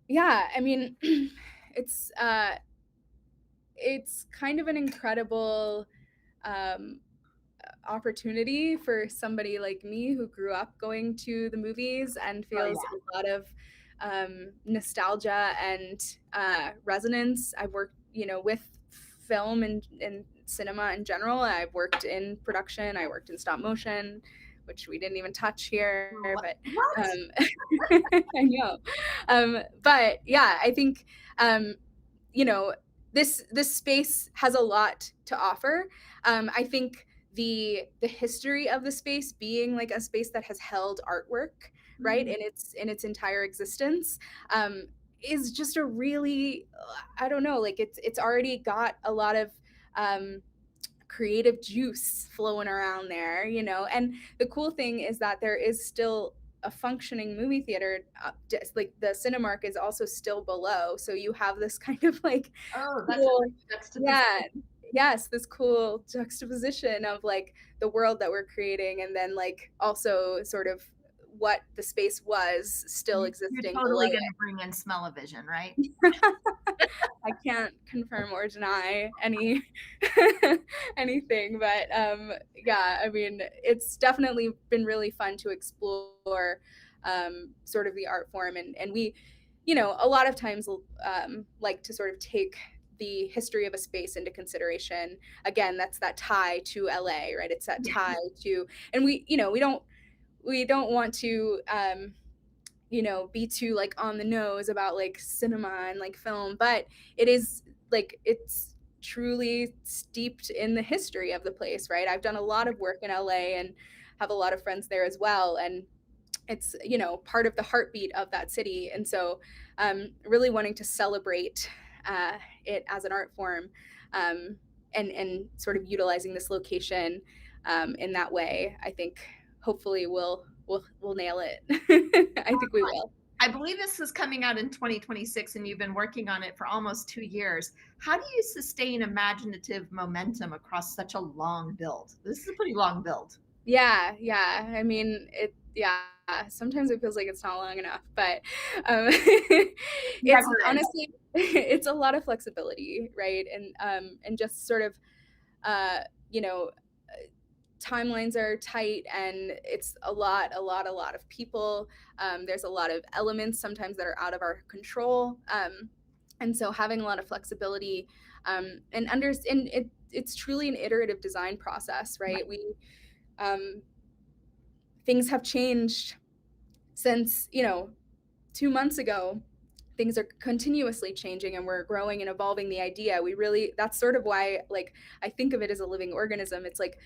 Yeah, I mean, it's kind of an incredible opportunity for somebody like me who grew up going to the movies and feels a lot of nostalgia and resonance. I've worked, you know, with film and cinema in general. I've worked in production. I worked in stop motion, which we didn't even touch here, but I know. But yeah, I think you know, this space has a lot to offer. I think the history of the space being like a space that has held artwork, right, in its entire existence, is just a really, I don't know, like it's already got a lot of creative juice flowing around there, you know. And the cool thing is that there is still a functioning movie theater, just like the Cinemark is also still below, so you have this kind of like this cool juxtaposition of like the world that we're creating, and then like also sort of what the space was still existing. You're totally going to bring in smell-o-vision, right? I can't confirm or deny anything, but yeah, I mean, it's definitely been really fun to explore sort of the art form, and we, you know, a lot of times like to sort of take the history of a space into consideration. Again, that's that tie to LA, right? It's that tie to, and we, you know, we don't want to you know, be too like on the nose about like cinema and like film, but it is like, it's truly steeped in the history of the place, right? I've done a lot of work in LA and have a lot of friends there as well, and it's, you know, part of the heartbeat of that city. And so really wanting to celebrate it as an art form, and sort of utilizing this location in that way, I think hopefully we'll nail it. I think we will. I believe this is coming out in 2026, and you've been working on it for almost 2 years. How do you sustain imaginative momentum across such a long build? This is a pretty long build. Yeah. I mean, sometimes it feels like it's not long enough, but it's honestly, it's a lot of flexibility, right? And just sort of, you know, timelines are tight, and it's a lot of people. There's a lot of elements sometimes that are out of our control. And so having a lot of flexibility, and it's truly an iterative design process, right? We, things have changed since, you know, 2 months ago. Things are continuously changing, and we're growing and evolving the idea. That's sort of why, like, I think of it as a living organism. It's like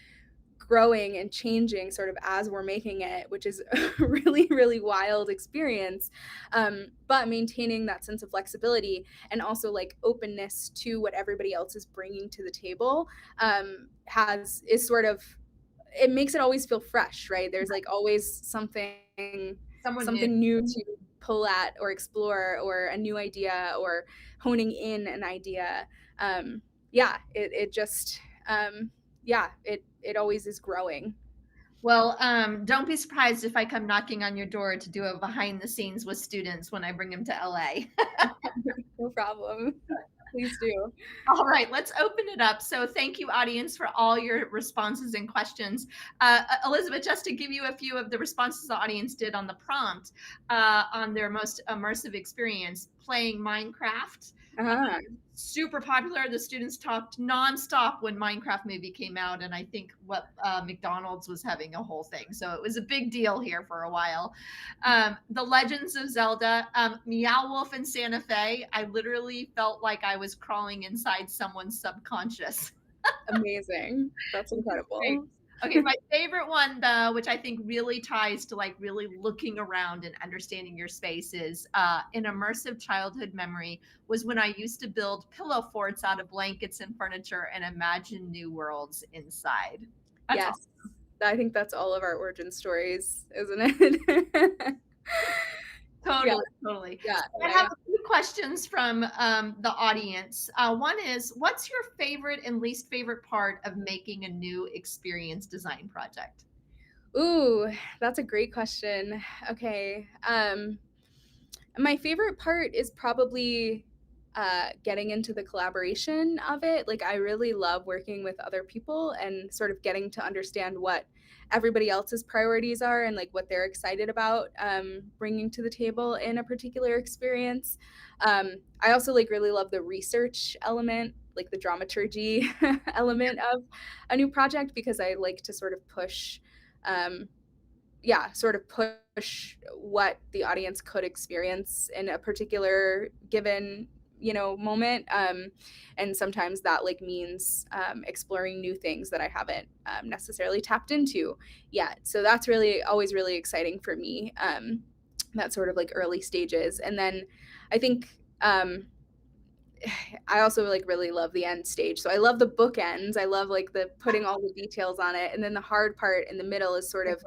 growing and changing sort of as we're making it, which is a really wild experience, but maintaining that sense of flexibility and also like openness to what everybody else is bringing to the table is sort of, it makes it always feel fresh, right? There's like always something new to pull at or explore, or a new idea, or honing in an idea. It always is growing. Well, don't be surprised if I come knocking on your door to do a behind the scenes with students when I bring them to LA. No problem. Please do. All right, let's open it up. So thank you, audience, for all your responses and questions. Elizabeth, just to give you a few of the responses the audience did on the prompt on their most immersive experience, playing Minecraft. Super popular. The students talked nonstop when Minecraft movie came out, and I think McDonald's was having a whole thing. So it was a big deal here for a while. The Legends of Zelda, Meow Wolf in Santa Fe. I literally felt like I was crawling inside someone's subconscious. Amazing. That's incredible. Great. Okay, my favorite one, though, which I think really ties to like really looking around and understanding your space, is an immersive childhood memory was when I used to build pillow forts out of blankets and furniture and imagine new worlds inside. That's yes. awesome. I think that's all of our origin stories, isn't it? Totally. Yeah. I have a few questions from the audience. One is, what's your favorite and least favorite part of making a new experience design project? Ooh, that's a great question. Okay. My favorite part is probably getting into the collaboration of it. Like, I really love working with other people and sort of getting to understand what everybody else's priorities are and like what they're excited about bringing to the table in a particular experience. I also like really love the research element, like the dramaturgy element of a new project, because I like to sort of push what the audience could experience in a particular given moment, and sometimes that like means exploring new things that I haven't necessarily tapped into yet. So that's really always really exciting for me, that sort of like early stages. And then I think I also like really love the end stage. So I love the bookends. I love like the putting all the details on it, and then the hard part in the middle is sort of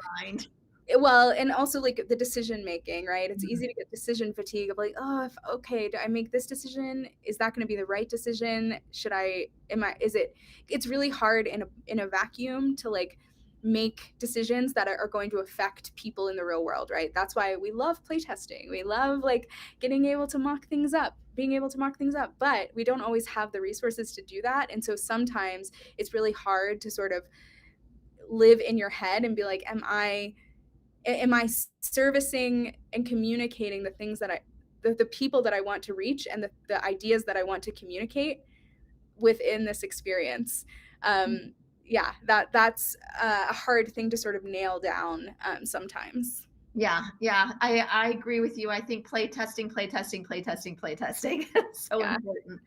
and also like the decision making, right? It's easy to get decision fatigue of like, do I make this decision? Is that going to be the right decision? It's really hard in a vacuum to like make decisions that are going to affect people in the real world, right? That's why we love playtesting. We love like being able to mock things up, but we don't always have the resources to do that. And so sometimes it's really hard to sort of live in your head and be like, am I servicing and communicating the things that the people that I want to reach and the ideas that I want to communicate within this experience? Yeah, that's a hard thing to sort of nail down sometimes. Yeah, I agree with you. I think playtesting. So important.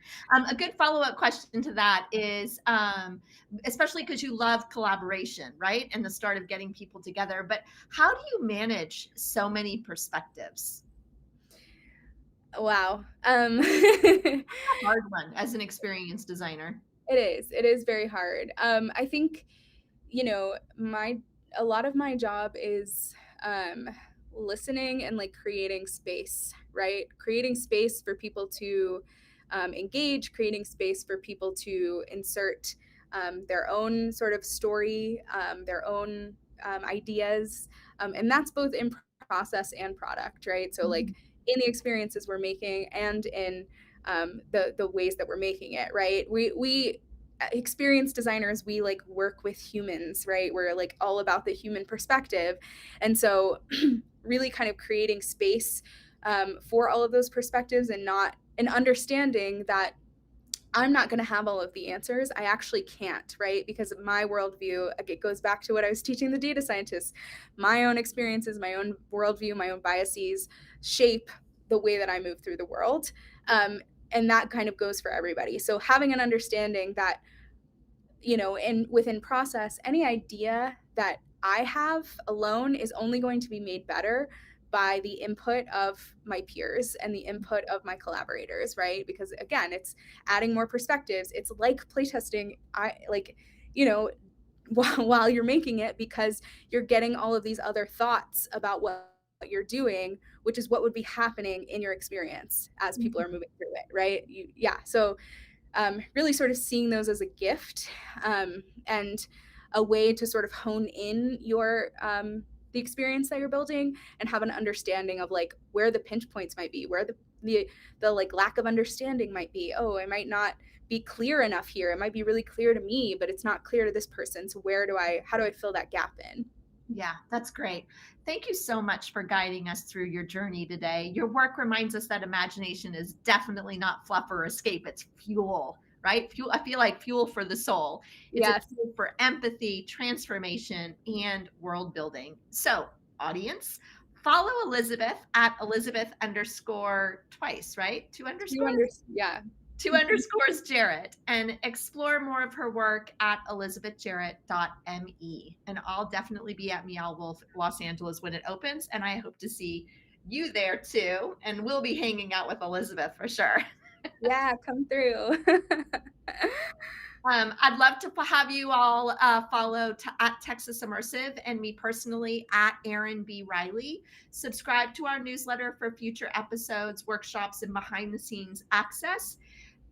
A good follow-up question to that is, especially because you love collaboration, right? And the start of getting people together, but how do you manage so many perspectives? Wow. A hard one as an experienced designer. It is very hard. I think, you know, a lot of my job is listening and like creating space, right? Creating space for people to engage, creating space for people to insert their own sort of story, their own ideas. And that's both in process and product, right? So like in the experiences we're making and in the ways that we're making it, right? We experienced designers, we like work with humans, right? We're like all about the human perspective. And so really kind of creating space for all of those perspectives and understanding that I'm not going to have all of the answers. I actually can't, right? Because my worldview, it goes back to what I was teaching the data scientists. My own experiences, my own worldview, my own biases shape the way that I move through the world. And that kind of goes for everybody. So having an understanding that, you know, within process, any idea that I have alone is only going to be made better by the input of my peers and the input of my collaborators, right? Because again, it's adding more perspectives. It's like playtesting, while you're making it, because you're getting all of these other thoughts about what you're doing, which is what would be happening in your experience as people are moving through it, right? So really sort of seeing those as a gift and a way to sort of hone in your the experience that you're building and have an understanding of like where the pinch points might be, where the like lack of understanding might be. Oh, I might not be clear enough here. It might be really clear to me, but it's not clear to this person. So how do I fill that gap in? Yeah, that's great. Thank you so much for guiding us through your journey today. Your work reminds us that imagination is definitely not fluff or escape. It's fuel, right? Fuel. I feel like fuel for the soul. It's a fuel for empathy, transformation, and world building. So, audience, follow Elizabeth at Elizabeth_twice, right? 2 underscores? 2 underscores Jarrett, and explore more of her work at elizabethjarrett.me. And I'll definitely be at Meow Wolf Los Angeles when it opens, and I hope to see you there too. And we'll be hanging out with Elizabeth for sure. Yeah, come through. I'd love to have you all follow at Texas Immersive and me personally at Erin B. Reilly. Subscribe to our newsletter for future episodes, workshops, and behind the scenes access.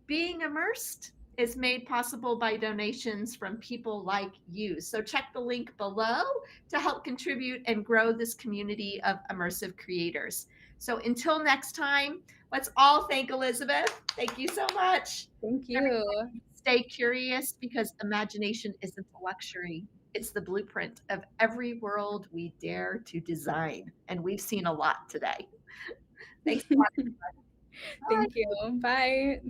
Being Immersed is made possible by donations from people like you. So check the link below to help contribute and grow this community of immersive creators. So until next time, let's all thank Elizabeth. Thank you so much. Thank you. Everybody stay curious, because imagination isn't a luxury. It's the blueprint of every world we dare to design. And we've seen a lot today. Thanks a lot. Thank you. Bye.